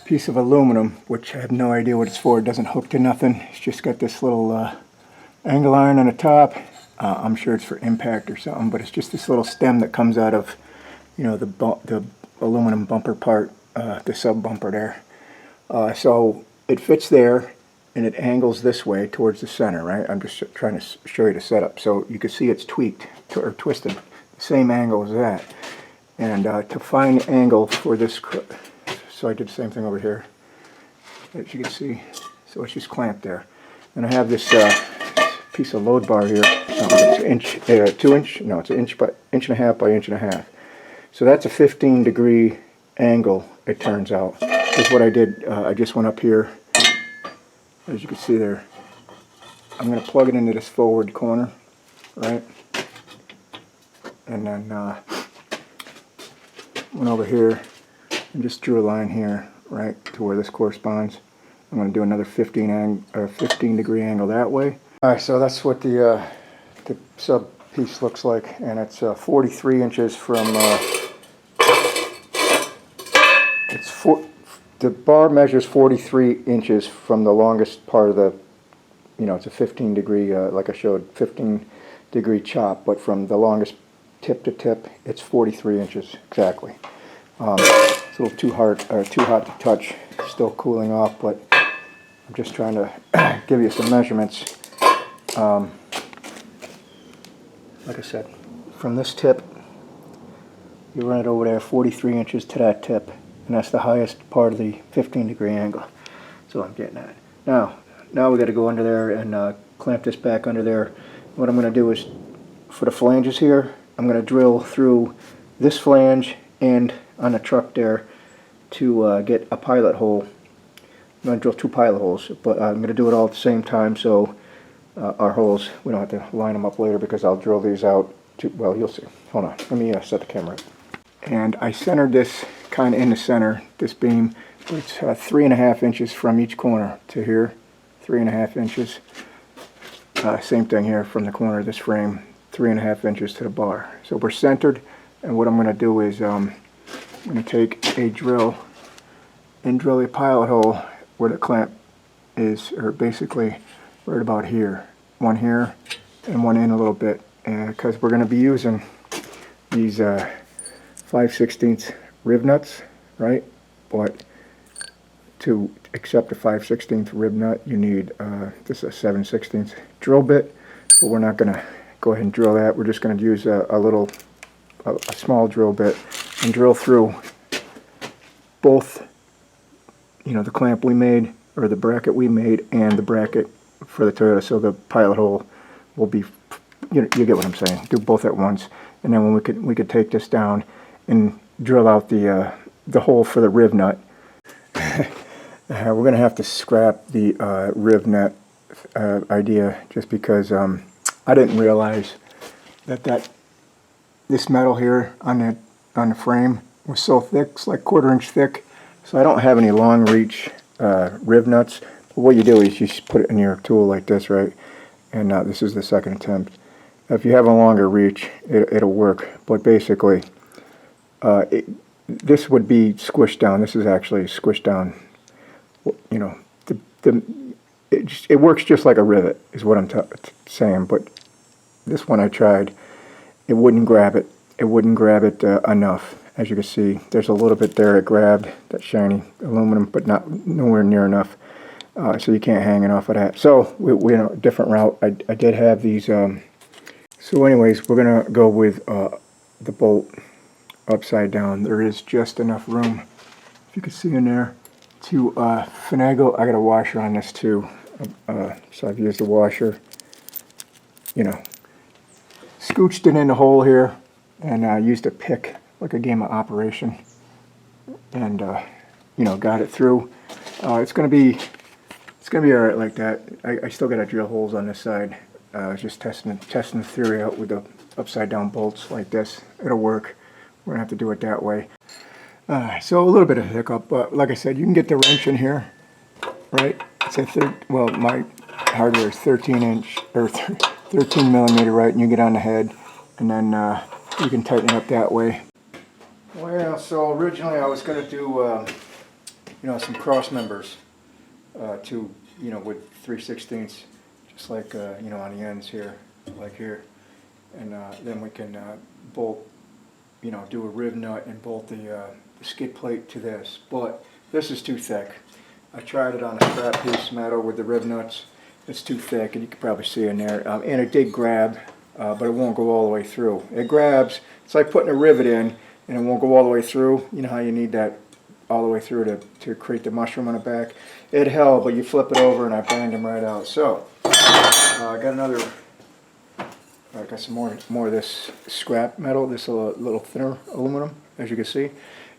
piece of aluminum, which I have no idea what it's for. It doesn't hook to nothing. It's just got this little angle iron on the top. I'm sure it's for impact or something, but it's just this little stem that comes out of, the aluminum bumper part, the sub bumper there. So it fits there, and it angles this way towards the center, right? I'm just trying to show you the setup. So you can see it's tweaked or twisted, the same angle as that. And to find the angle for this so I did the same thing over here, as you can see. So it's just clamped there. And I have this piece of load bar here. It's 2 inch, no, it's an inch and a half by inch and a half. So that's a 15-degree angle, it turns out. That's what I did. I just went up here, as you can see there. I'm going to plug it into this forward corner, right? And then went over here and just drew a line here, right, to where this corresponds. I'm going to do another 15-degree angle that way. All right, so that's what the sub piece looks like, and it's 43 inches from. The bar measures 43 inches from the longest part of the. It's a 15-degree, like I showed, 15-degree chop, but from the longest tip to tip, it's 43 inches exactly. It's a little too hot to touch. Still cooling off, but I'm just trying to give you some measurements. Like I said, from this tip, you run it over there 43 inches to that tip, and that's the highest part of the 15-degree angle. So I'm getting at. Now we got to go under there and clamp this back under there. What I'm going to do is, for the flanges here, I'm going to drill through this flange and on the truck there to get a pilot hole. I'm going to drill 2 pilot holes, but I'm going to do it all at the same time, so our holes, we don't have to line them up later because I'll drill these out. Well, you'll see. Hold on. Let me set the camera up. And I centered this kind of in the center, this beam. It's 3.5 inches from each corner to here. 3.5 inches. Same thing here from the corner of this frame, 3.5 inches to the bar. So we're centered, and what I'm going to do is I'm going to take a drill and drill a pilot hole where the clamp is, or basically right about here. One here and one in a little bit, because we're going to be using these 5/16 rib nuts, right? But to accept a 5/16 rib nut, you need this is a 7/16 drill bit, but we're not going to go ahead and drill that. We're just going to use a small drill bit and drill through both, the clamp we made, or the bracket we made, and the bracket for the Toyota. So the pilot hole will be, you get what I'm saying. Do both at once, and then when we could take this down and drill out the hole for the rib nut. We're going to have to scrap the rib nut idea, just because I didn't realize that this metal here on the frame was so thick. It's like 1/4 inch thick. So I don't have any long reach rib nuts. But what you do is you just put it in your tool like this, right? And this is the second attempt. If you have a longer reach, it'll work. But basically, this would be squished down. This is actually squished down. It works just like a rivet, is what I'm saying. But this one I tried, it wouldn't grab it. It wouldn't grab it enough. As you can see, there's a little bit there it grabbed, that shiny aluminum, but nowhere near enough. So you can't hang it off of that. So we're in a different route. I did have these. So anyways, we're gonna go with the bolt upside down. There is just enough room, if you can see in there, to finagle. I got a washer on this too, so I've used the washer. Scooched it in the hole here, and used a pick, like a game of Operation, and got it through. It's gonna be all right like that. I still got to drill holes on this side. Just testing the theory out with the upside down bolts like this. It'll work. We're gonna have to do it that way. So a little bit of hiccup, but like I said, you can get the wrench in here, right? It's my hardware is 13 inch or 13 millimeter, right? And you get on the head, and then you can tighten it up that way. Well, so originally I was going to do, some cross members, with 3/16, just like on the ends here, like here, and then we can bolt, do a rib nut and bolt the skid plate to this. But this is too thick. I tried it on a scrap piece metal with the rib nuts. It's too thick, and you can probably see in there. And it did grab, but it won't go all the way through. It grabs. It's like putting a rivet in, and it won't go all the way through. You know how you need that all the way through to create the mushroom on the back. It held, but you flip it over and I banged them right out. So I got another, I got some more of this scrap metal, this little thinner aluminum, as you can see.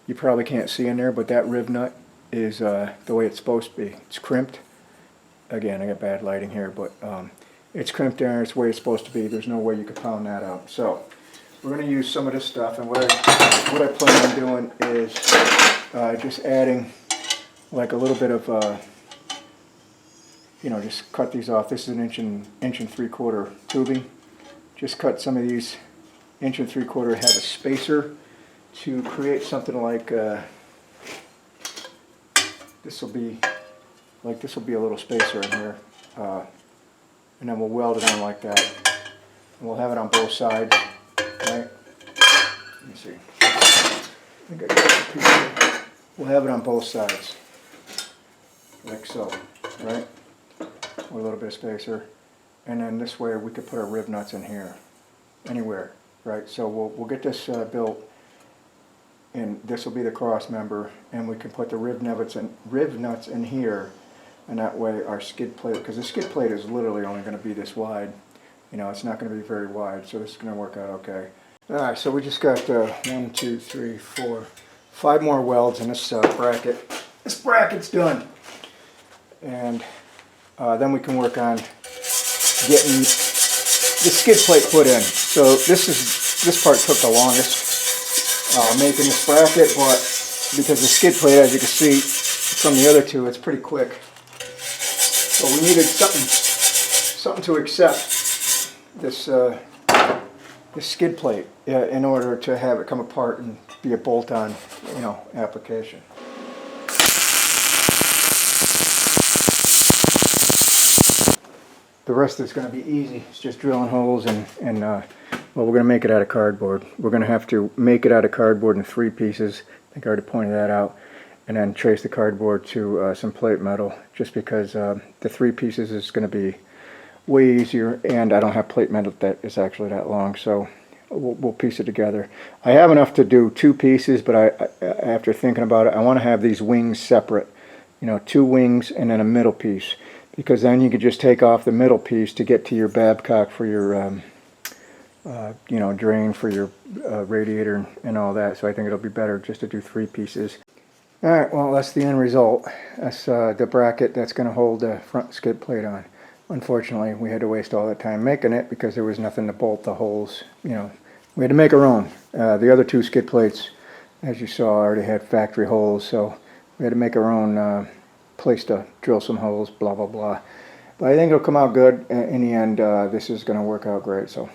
You probably can't see in there, but that rib nut is the way it's supposed to be. It's crimped. Again, I got bad lighting here, but it's crimped there, it's the way it's supposed to be. There's no way you could pound that out. So we're going to use some of this stuff, and what I plan on doing is just adding like a little bit of, you know, just cut these off. This is an inch and 3/4 tubing. Just cut some of these 1 3/4, have a spacer to create something like this will be a little spacer in here, and then we'll weld it on like that, and we'll have it on both sides, right? Let me see. I think I got a piece here. We'll have it on both sides, like so, right? With a little bit of spacer, and then this way we could put our rib nuts in here, anywhere, right? So we'll get this built. And this will be the cross member, and we can put the rib nuts in here, and that way our skid plate, because the skid plate is literally only going to be this wide, you know, it's not going to be very wide, so this is going to work out okay. Alright, so we just got 1, 2, 3, 4, 5 more welds in this bracket. This bracket's done, and then we can work on getting the skid plate put in. So this part took the longest. Making this bracket, but because the skid plate, as you can see from the other two, it's pretty quick. So we needed something to accept this this skid plate in order to have it come apart and be a bolt-on, you know, application. The rest is going to be easy. It's just drilling holes and well, we're going to make it out of cardboard. We're going to have to make it out of cardboard in 3 pieces. I think I already pointed that out. And then trace the cardboard to some plate metal, just because the 3 pieces is going to be way easier, and I don't have plate metal that is actually that long, so we'll piece it together. I have enough to do 2 pieces, but after thinking about it, I want to have these wings separate. You know, 2 wings and then a middle piece, because then you could just take off the middle piece to get to your Babcock for your you know, drain for your radiator and all that. So I think it'll be better just to do 3 pieces. Alright, well, that's the end result. That's the bracket that's going to hold the front skid plate on. Unfortunately, we had to waste all that time making it because there was nothing to bolt the holes. You know, we had to make our own. The other 2 skid plates, as you saw, already had factory holes, so we had to make our own place to drill some holes, blah, blah, blah. But I think it'll come out good. In the end, this is going to work out great. So.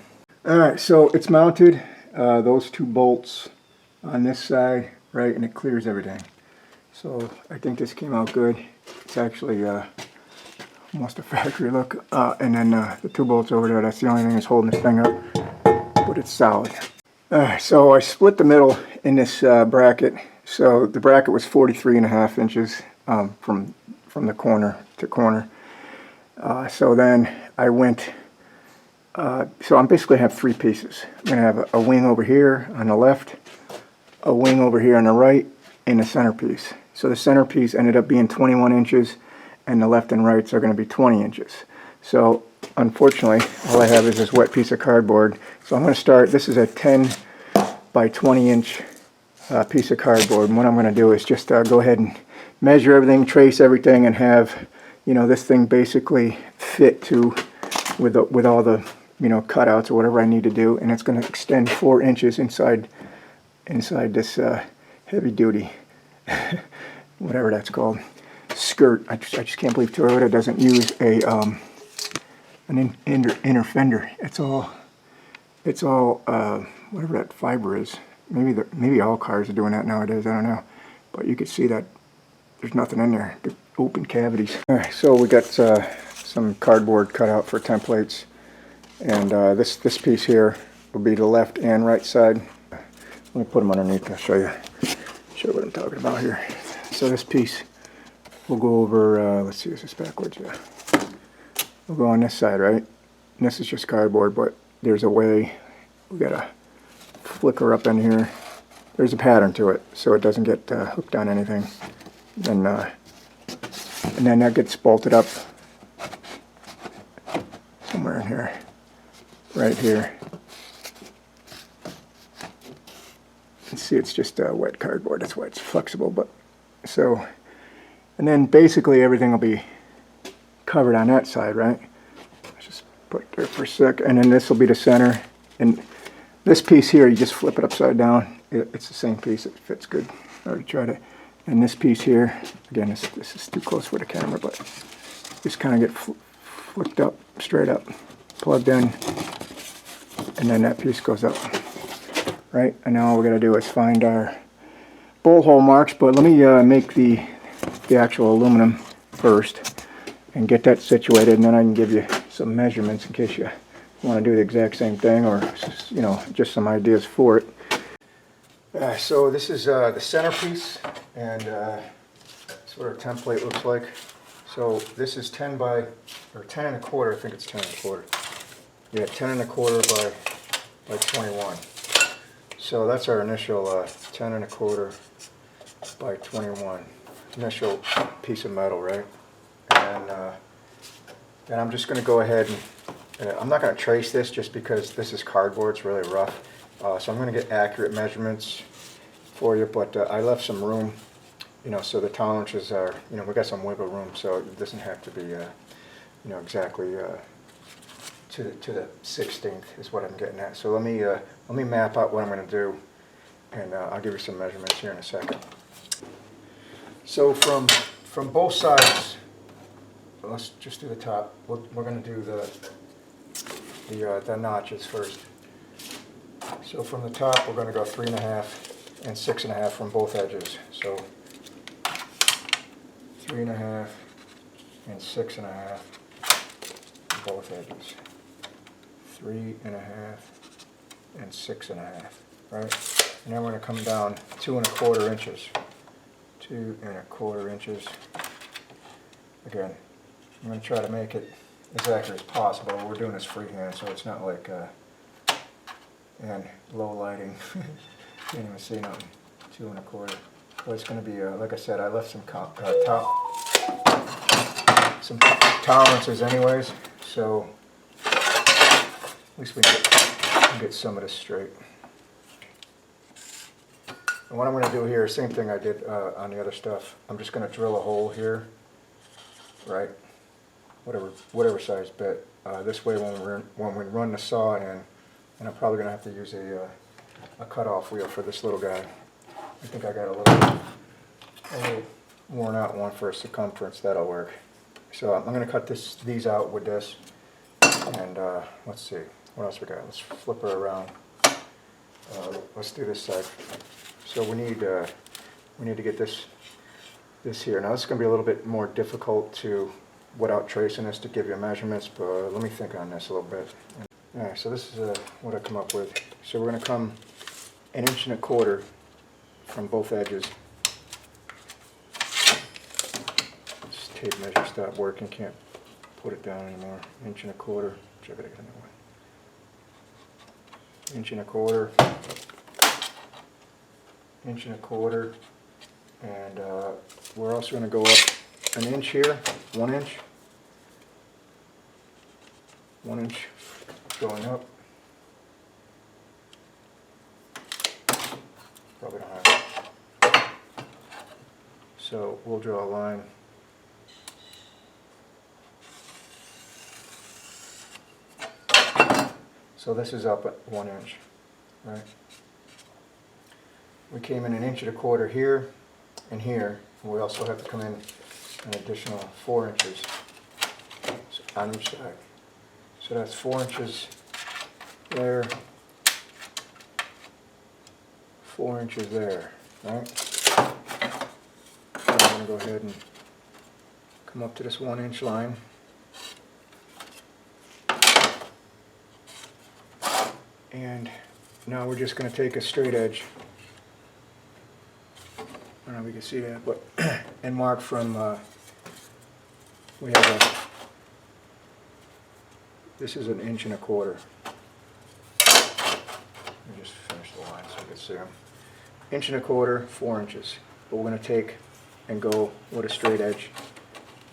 Alright, so it's mounted, those 2 bolts on this side, right, and it clears everything. So I think this came out good. It's actually almost a factory look. And then the 2 bolts over there, that's the only thing that's holding this thing up, but it's solid. Alright, so I split the middle in this bracket. So the bracket was 43.5 inches from the corner to corner. So then I went, so I'm basically have 3 pieces. I'm going to have a wing over here on the left, a wing over here on the right, and a centerpiece. So the centerpiece ended up being 21 inches, and the left and rights are going to be 20 inches. So unfortunately, all I have is this wet piece of cardboard. So I'm going to start, this is a 10 by 20 inch piece of cardboard, and what I'm going to do is just go ahead and measure everything, trace everything, and have, you know, this thing basically fit to with all the, you know, cutouts or whatever I need to do, and it's going to extend 4 inches inside this heavy duty whatever that's called skirt. I just can't believe Toyota doesn't use a an inner fender. It's all whatever that fiber is. Maybe all cars are doing that nowadays. I don't know, but you can see that there's nothing in there. The open cavities. All right, so we got some cardboard cut out for templates, and this piece here will be the left and right side. Let me put them underneath. I'll show you what I'm talking about here. So this piece will go over. Let's see, is this backwards? Yeah. We'll go on this side, right? And this is just cardboard, but there's a way. We got a flicker up in here, there's a pattern to it, so it doesn't get hooked on anything. And then that gets bolted up somewhere in here, right here. You see, it's just wet cardboard. That's why it's flexible. But so, and then basically everything will be covered on that side, right? Let's just put it there for a sec, and then this will be the center. And this piece here, you just flip it upside down. It's the same piece. It fits good. I already tried it. And this piece here, again, this is too close for the camera, but just kind of get flipped up, straight up, plugged in, and then that piece goes up, right? And now all we got to do is find our bowl hole marks, but let me make the actual aluminum first and get that situated, and then I can give you some measurements in case you want to do the exact same thing, or you know, just some ideas for it. So this is the centerpiece, and that's what our template looks like. So this is 10 by, or 10 and a quarter, I think it's 10 and a quarter. Yeah, 10 and a quarter by 21. So that's our initial 10 and a quarter by 21 initial piece of metal, right? And then I'm just going to go ahead and I'm not going to trace this just because this is cardboard, it's really rough. So I'm going to get accurate measurements for you, but I left some room, you know, so the tolerances are, you know, we got some wiggle room, so it doesn't have to be, you know, exactly to the 16th is what I'm getting at. So let me map out what I'm going to do, and I'll give you some measurements here in a second. So from both sides, let's just do the top. We're going to do the notches first. So from the top, we're going to go 3.5 and 6.5 from both edges. So 3.5 and 6.5 from both edges. 3.5 and 6.5, right? And then we're going to come down 2.25 inches. 2.25 inches. Again, I'm going to try to make it as accurate as possible. We're doing this freehand, so it's not like and low lighting. Can't even see nothing. 2.25. But it's going to be, like I said, I left some tolerances anyways, so at least we can get some of this straight. And what I'm going to do here, same thing I did on the other stuff. I'm just going to drill a hole here, right? Whatever size bit. This way, when we run the saw in, and I'm probably going to have to use a cutoff wheel for this little guy. I think I got a little worn out one for a circumference. That'll work. So I'm going to cut these out with this, and let's see what else we got. Let's flip her around. Let's do this side. So we need to get this here. Now this is going to be a little bit more difficult to, without tracing this, to give you measurements, but let me think on this a little bit. Alright, so this is what I come up with. So we're going to come 1.25 inches from both edges. This tape measure stopped working, can't put it down anymore. 1.25 inches. Check it again. 1.25 inches. And we're also going to go up 1 inch here, 1 inch. 1 inch going up. Probably don't have it. So we'll draw a line. So this is up at 1 inch, right? We came in 1.25 inches here and here. And we also have to come in an additional 4 inches on each side. So that's 4 inches there, 4 inches there, right? So I'm going to go ahead and come up to this 1 inch line. And now we're just going to take a straight edge. I don't know if we can see that, but and mark from, we have this is 1.25 inches. Let me just finish the line so you can see them. 1.25 inches, 4 inches. But we're going to take and go with a straight edge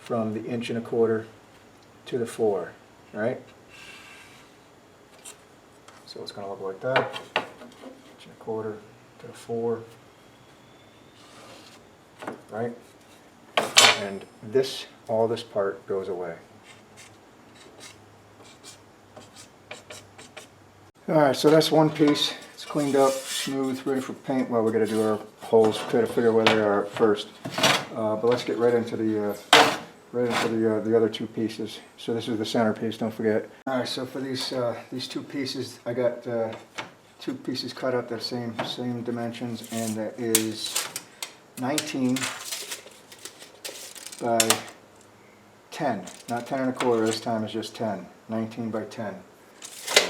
from the 1.25 inches to the 4, right? So it's going to look like that, 1.25 inches to the 4, right? And this, all this part goes away. Alright, so that's one piece. It's cleaned up, smooth, ready for paint. Well, we're going to do our holes, try to figure where they are first. But let's get right into the other two pieces. So this is the center piece, don't forget. Alright, so for these two pieces, I got two pieces cut out the same dimensions, and that is 19 by 10. Not 10.25 this time, it's just 10. 19 by 10.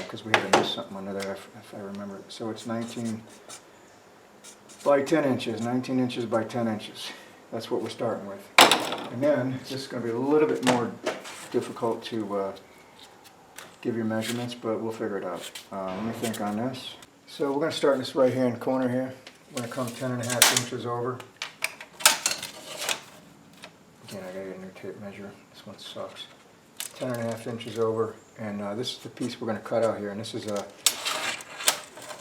Because we had to miss something under there if I remember it. So it's 19 by 10 inches. 19 inches by 10 inches. That's what we're starting with. And then this is going to be a little bit more difficult to give your measurements, but we'll figure it out. Let me think on this. So we're going to start in this right hand corner here. We're going to come 10.5 inches over. Again, I got to get a new tape measure. This one sucks. 10.5 inches over, and this is the piece we're going to cut out here. And this is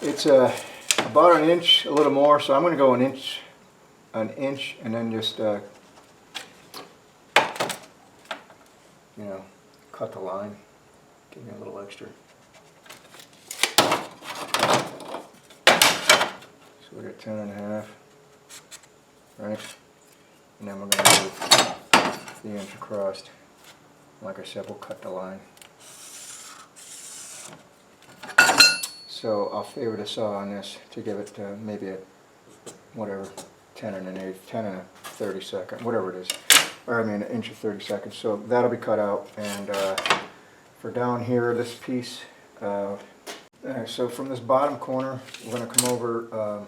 it's about an inch, a little more. So I'm going to go an inch, and then just you know, cut the line. Give me a little extra. So we got 10.5, right? And then we're going to do the inch across. Like I said, we'll cut the line. So I'll favor the saw on this to give it maybe a, whatever, 10 1/8, 10 1/32, whatever it is. Or I mean an inch and 30 seconds. So that'll be cut out. And for down here, this piece, so from this bottom corner, we're going to come over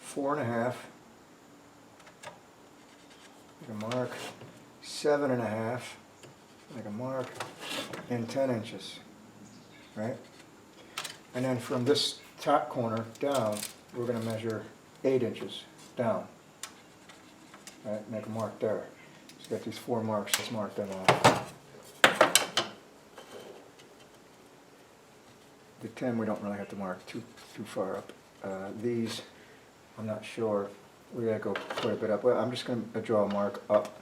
4.5. Make a mark, 7.5, make a mark, and 10 inches, right? And then from this top corner down, we're going to measure 8 inches down, right? Make a mark there. So got these 4 marks, let's mark them off. The 10 we don't really have to mark too far up. These, I'm not sure. We gotta go quite a bit up. Well, I'm just gonna draw a mark up.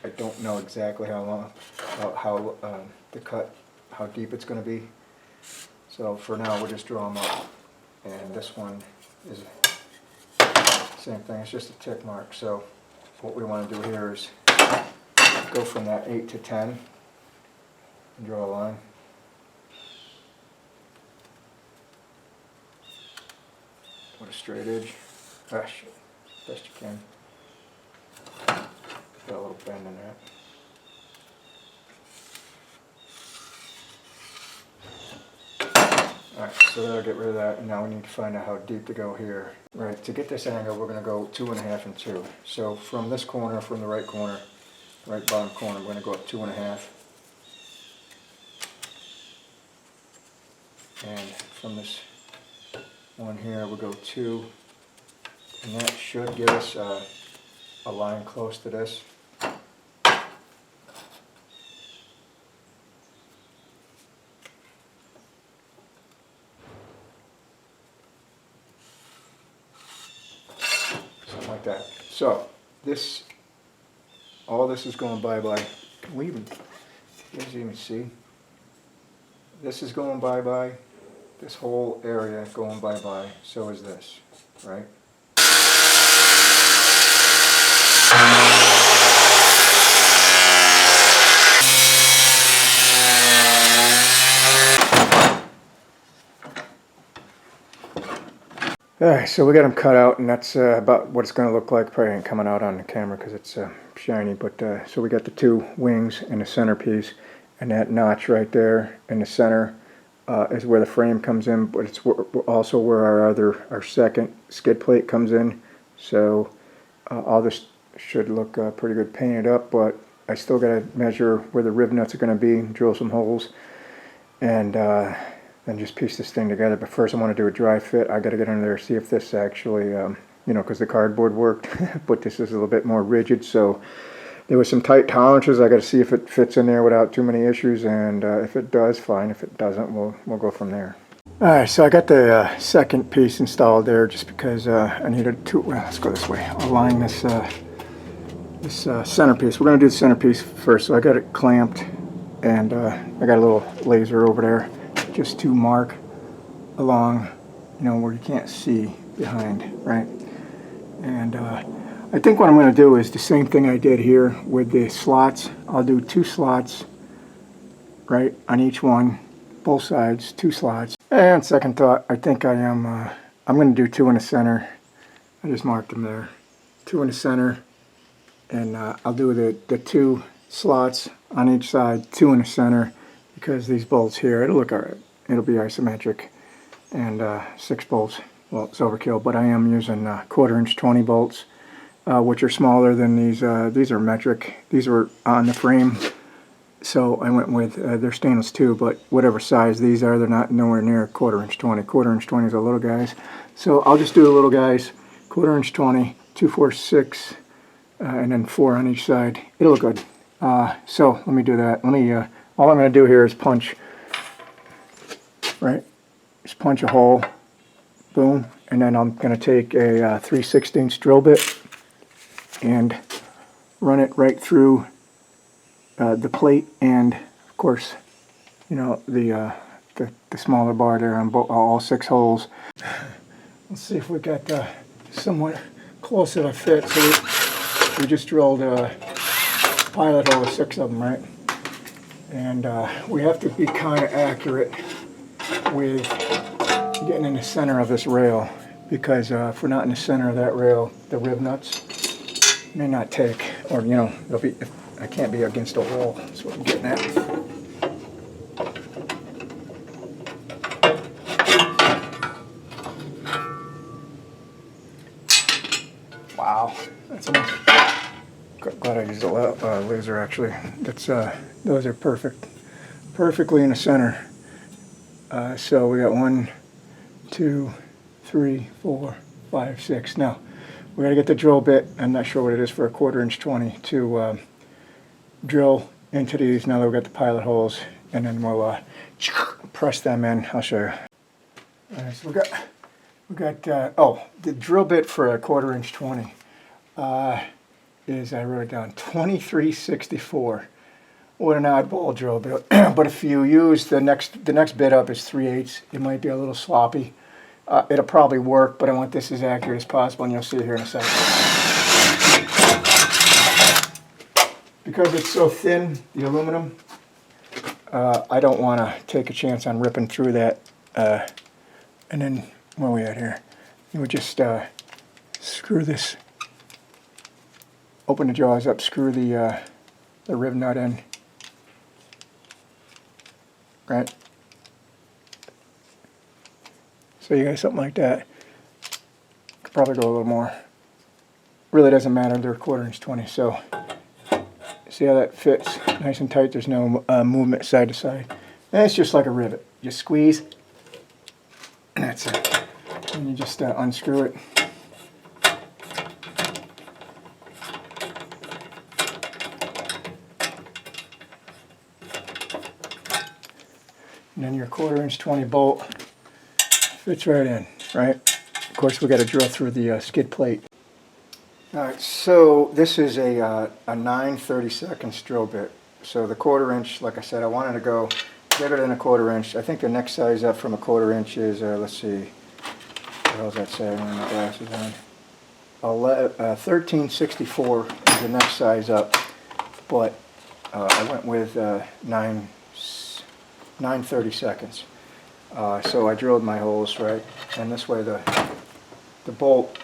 I don't know exactly how long, the cut, how deep it's gonna be. So for now, we'll just draw them up. And this one is same thing. It's just a tick mark. So what we want to do here is go from that 8 to 10 and draw a line. With a straight edge. Ah, shit. Best you can. Got a little bend in that. Alright, so that'll get rid of that, and now we need to find out how deep to go here. Right, to get this angle, we're going to go 2.5 and 2. So from this corner, from the right corner, right bottom corner, we're going to go up 2.5. And from this one here, we'll go 2. And that should give us a line close to this. Something like that. So this, all this is going bye-bye. Can we even, you guys even see? This is going bye-bye. This whole area going bye-bye. So is this, right? Alright, so we got them cut out, and that's about what it's going to look like. Probably ain't coming out on the camera because it's shiny, but so we got the 2 wings and the centerpiece, and that notch right there in the center is where the frame comes in, but it's also where our second skid plate comes in. So all this should look pretty good painted up, but I still got to measure where the rib nuts are going to be, drill some holes, and then and just piece this thing together. But first I want to do a dry fit. I got to get under there, see if this actually, you know, because the cardboard worked, but this is a little bit more rigid, so there was some tight tolerances. I got to see if it fits in there without too many issues, and if it does, fine. If it doesn't, we'll go from there. All right, so I got the second piece installed there just because I needed to. Well, let's go this way. Align this centerpiece. We're going to do the centerpiece first. So I got it clamped, and I got a little laser over there just to mark along, you know, where you can't see behind, right? And I think what I'm going to do is the same thing I did here with the slots. I'll do 2 slots, right, on each one, both sides, 2 slots. And second thought, I think I'm going to do 2 in the center. I just marked them there. 2 in the center, and I'll do the 2 slots on each side, 2 in the center, because these bolts here, it'll look alright. It'll be isometric, and 6 bolts. Well, it's overkill, but I am using 1/4 inch 20 bolts, which are smaller than these. These are metric. These were on the frame, so I went with, they're stainless too, but whatever size these are, they're not nowhere near 1/4 inch 20. 1/4 inch 20 is a little guys. So I'll just do the little guys, 1/4 inch 20, 2, 4, 6, and then 4 on each side. It'll look good. So let me do that. Let me, all I'm going to do here is punch, right? Just punch a hole. Boom, and then I'm going to take a 3/16 drill bit and run it right through the plate, and of course, you know, the smaller bar there on all 6 holes. Let's see if we got somewhat close to a fit. So we just drilled a pilot hole with 6 of them, right? And we have to be kind of accurate with getting in the center of this rail, because if we're not in the center of that rail, the rib nuts may not take, or you know, it'll be, I can't be against a wall. That's what I'm getting at. Wow, that's enough. Glad I used a laser actually. That's those are perfectly in the center. So we got 1, 2, 3, 4, 5, 6. Now we got to get the drill bit. I'm not sure what it is for a 1/4 inch 20 to drill into these. Now that we've got the pilot holes, and then we'll press them in. I'll show you. All right, so we got oh, the drill bit for a 1/4 inch 20 is, I wrote it down, 2364. What an oddball drill bit. But if you use the next bit up is 3/8, it might be a little sloppy. It'll probably work, but I want this as accurate as possible, and you'll see it here in a second. Because it's so thin, the aluminum, I don't want to take a chance on ripping through that. And then, where are we at here? You would just screw this, open the jaws up, screw the rib nut in. Right? So you got something like that. Could probably go a little more. Really doesn't matter, they're 1/4 inch 20. So see how that fits? Nice and tight, there's no movement side to side. And it's just like a rivet. You squeeze, and that's it. And you just unscrew it. And then your 1/4 inch 20 bolt fits right in, right? Of course, we got to drill through the skid plate. All right, so this is a 9/32 drill bit. So the 1/4 inch, like I said, I wanted to go bigger than a 1/4 inch. I think the next size up from a 1/4 inch is, let's see, what does that say when my glasses on? 1364 is the next size up, but I went with 9/32. So I drilled my holes, right, and this way the bolt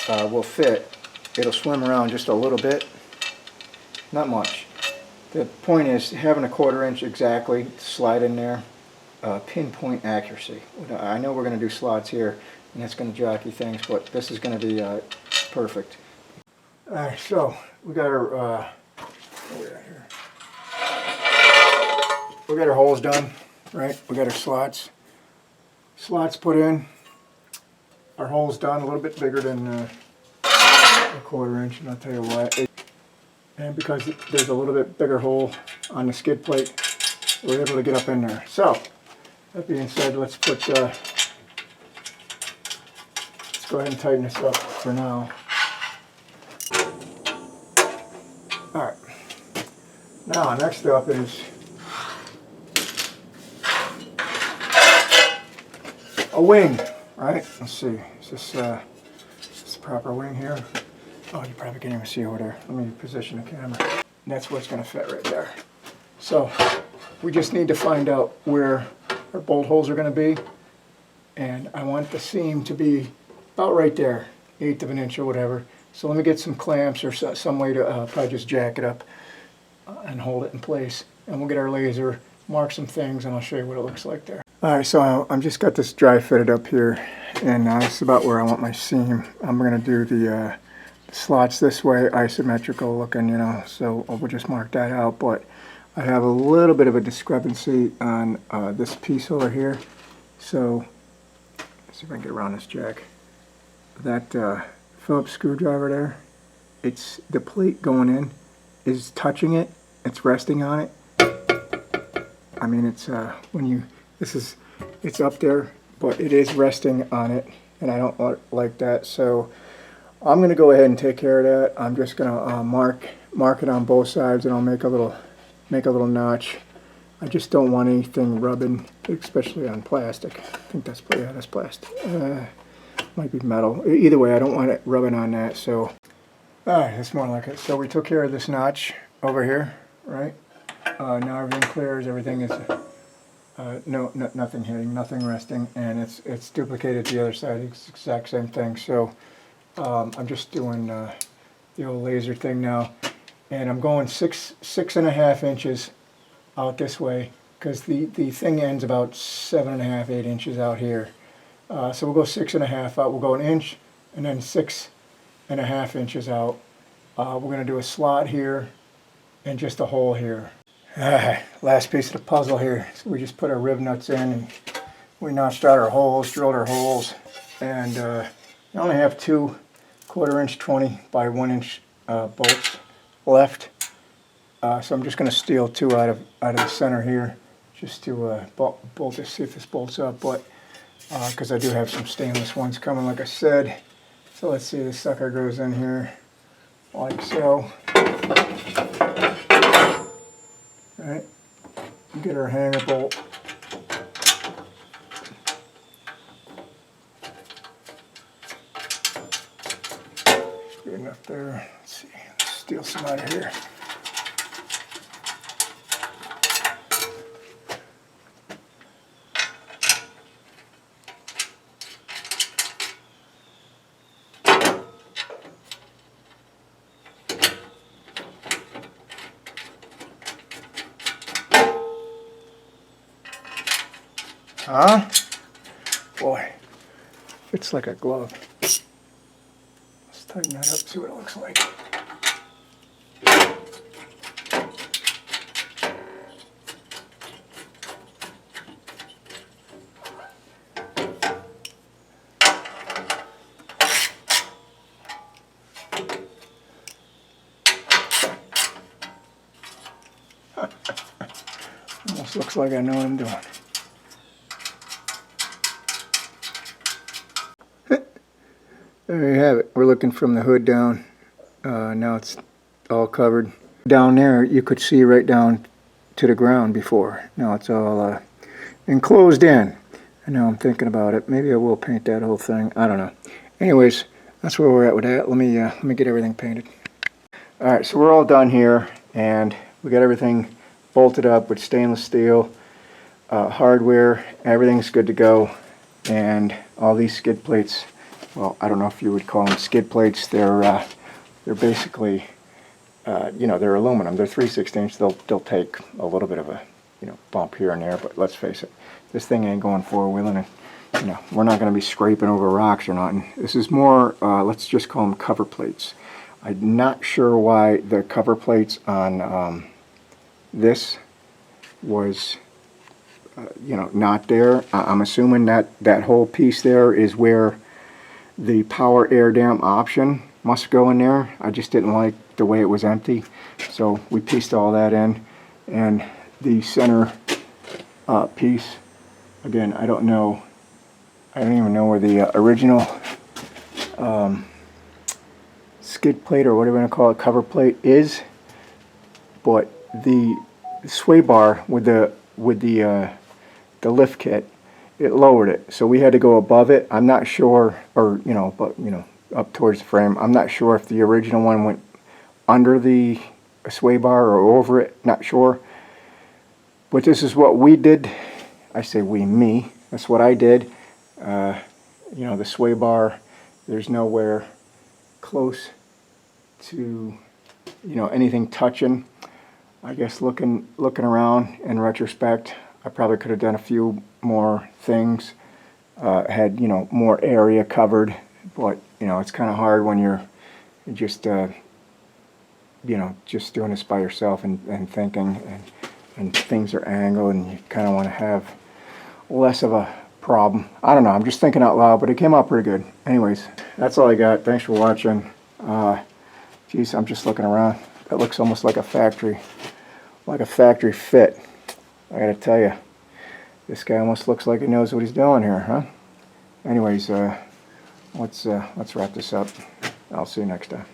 will fit. It'll swim around just a little bit, not much. The point is having a 1/4 inch exactly to slide in there, pinpoint accuracy. I know we're going to do slots here, and that's going to jockey things, but this is going to be perfect. Alright, so we got our where we at here? We got our holes done, right? We got our slots. slots put in. Our hole's done, a little bit bigger than a 1/4 inch, and I'll tell you why. And because there's a little bit bigger hole on the skid plate, we're able to get up in there. So, that being said, let's go ahead and tighten this up for now. Alright. Now, next up is a wing, right? Let's see. Is this the proper wing here? Oh, you probably can't even see over there. Let me position the camera. That's where it's going to fit right there. So, we just need to find out where our bolt holes are going to be. And I want the seam to be about right there, 1/8 of an inch or whatever. So let me get some clamps or some way to probably just jack it up and hold it in place. And we'll get our laser, mark some things, and I'll show you what it looks like there. Alright, so I'm just got this dry fitted up here, and this is about where I want my seam. I'm going to do the slots this way, isometrical looking, you know, so we'll just mark that out. But I have a little bit of a discrepancy on this piece over here. So, let's see if I can get around this jack. That Phillips screwdriver there, it's the plate going in is touching it, it's resting on it. I mean, it's it's up there, but it is resting on it, and I don't like that. So I'm going to go ahead and take care of that. I'm just going to mark it on both sides, and I'll make a little notch. I just don't want anything rubbing, especially on plastic. I think that's plastic. Might be metal. Either way, I don't want it rubbing on that. So, alright, that's more like it. So we took care of this notch over here, right? Now everything clears. Everything is nothing hitting, nothing resting, and it's duplicated the other side. It's the exact same thing. So I'm just doing the old laser thing now, and I'm going 6.5 inches out this way, because the thing ends about 7.5, 8 inches out here. So we'll go 6.5 out. We'll go 1 inch, and then 6.5 inches out. We're going to do a slot here and just a hole here. Last piece of the puzzle here. So we just put our rib nuts in, and we notched out our holes, drilled our holes, and I only have 2 1/4 inch 20 by 1 inch bolts left. So I'm just going to steal 2 out of the center here, just to bolt this, see if this bolts up. But because I do have some stainless ones coming, like I said. So let's see, this sucker goes in here like so. Right, get our hanger bolt. Good enough there. Let's see, let's steal some out of here. Huh? Boy, fits like a glove. Let's tighten that up, see what it looks like. Almost looks like I know what I'm doing. There you have it. We're looking from the hood down. Now it's all covered. Down there you could see right down to the ground before. Now it's all enclosed in. And now I'm thinking about it. Maybe I will paint that whole thing. I don't know. Anyways, that's where we're at with that. Let me get everything painted. Alright, so we're all done here, and we got everything bolted up with stainless steel, hardware. Everything's good to go, and all these skid plates, well, I don't know if you would call them skid plates. They're basically, you know, they're aluminum. They're 3/16. They'll take a little bit of a, you know, bump here and there. But let's face it, this thing ain't going 4-wheeling, and you know, we're not going to be scraping over rocks or nothing. This is more, let's just call them cover plates. I'm not sure why the cover plates on this was you know, not there. I'm assuming that that whole piece there is where the power air dam option must go in there. I just didn't like the way it was empty, so we pieced all that in. And the center piece, again, I don't even know where the original skid plate, or whatever you want to call it, cover plate is, but the sway bar with the lift kit, it lowered it, so we had to go above it. I'm not sure, or but up towards the frame. I'm not sure if the original one went under the sway bar or over it, not sure. But this is what we did. I say we, me. That's what I did. The sway bar, there's nowhere close to anything touching. I guess looking around in retrospect, I probably could have done a few more things, had more area covered, but it's kind of hard when you're just just doing this by yourself and thinking, and things are angled, and you kind of want to have less of a problem. I don't know, I'm just thinking out loud, but it came out pretty good. Anyways, that's all I got. Thanks for watching. Geez, I'm just looking around. That looks almost like a factory fit. I gotta tell you, this guy almost looks like he knows what he's doing here, huh? Anyways, let's wrap this up. I'll see you next time.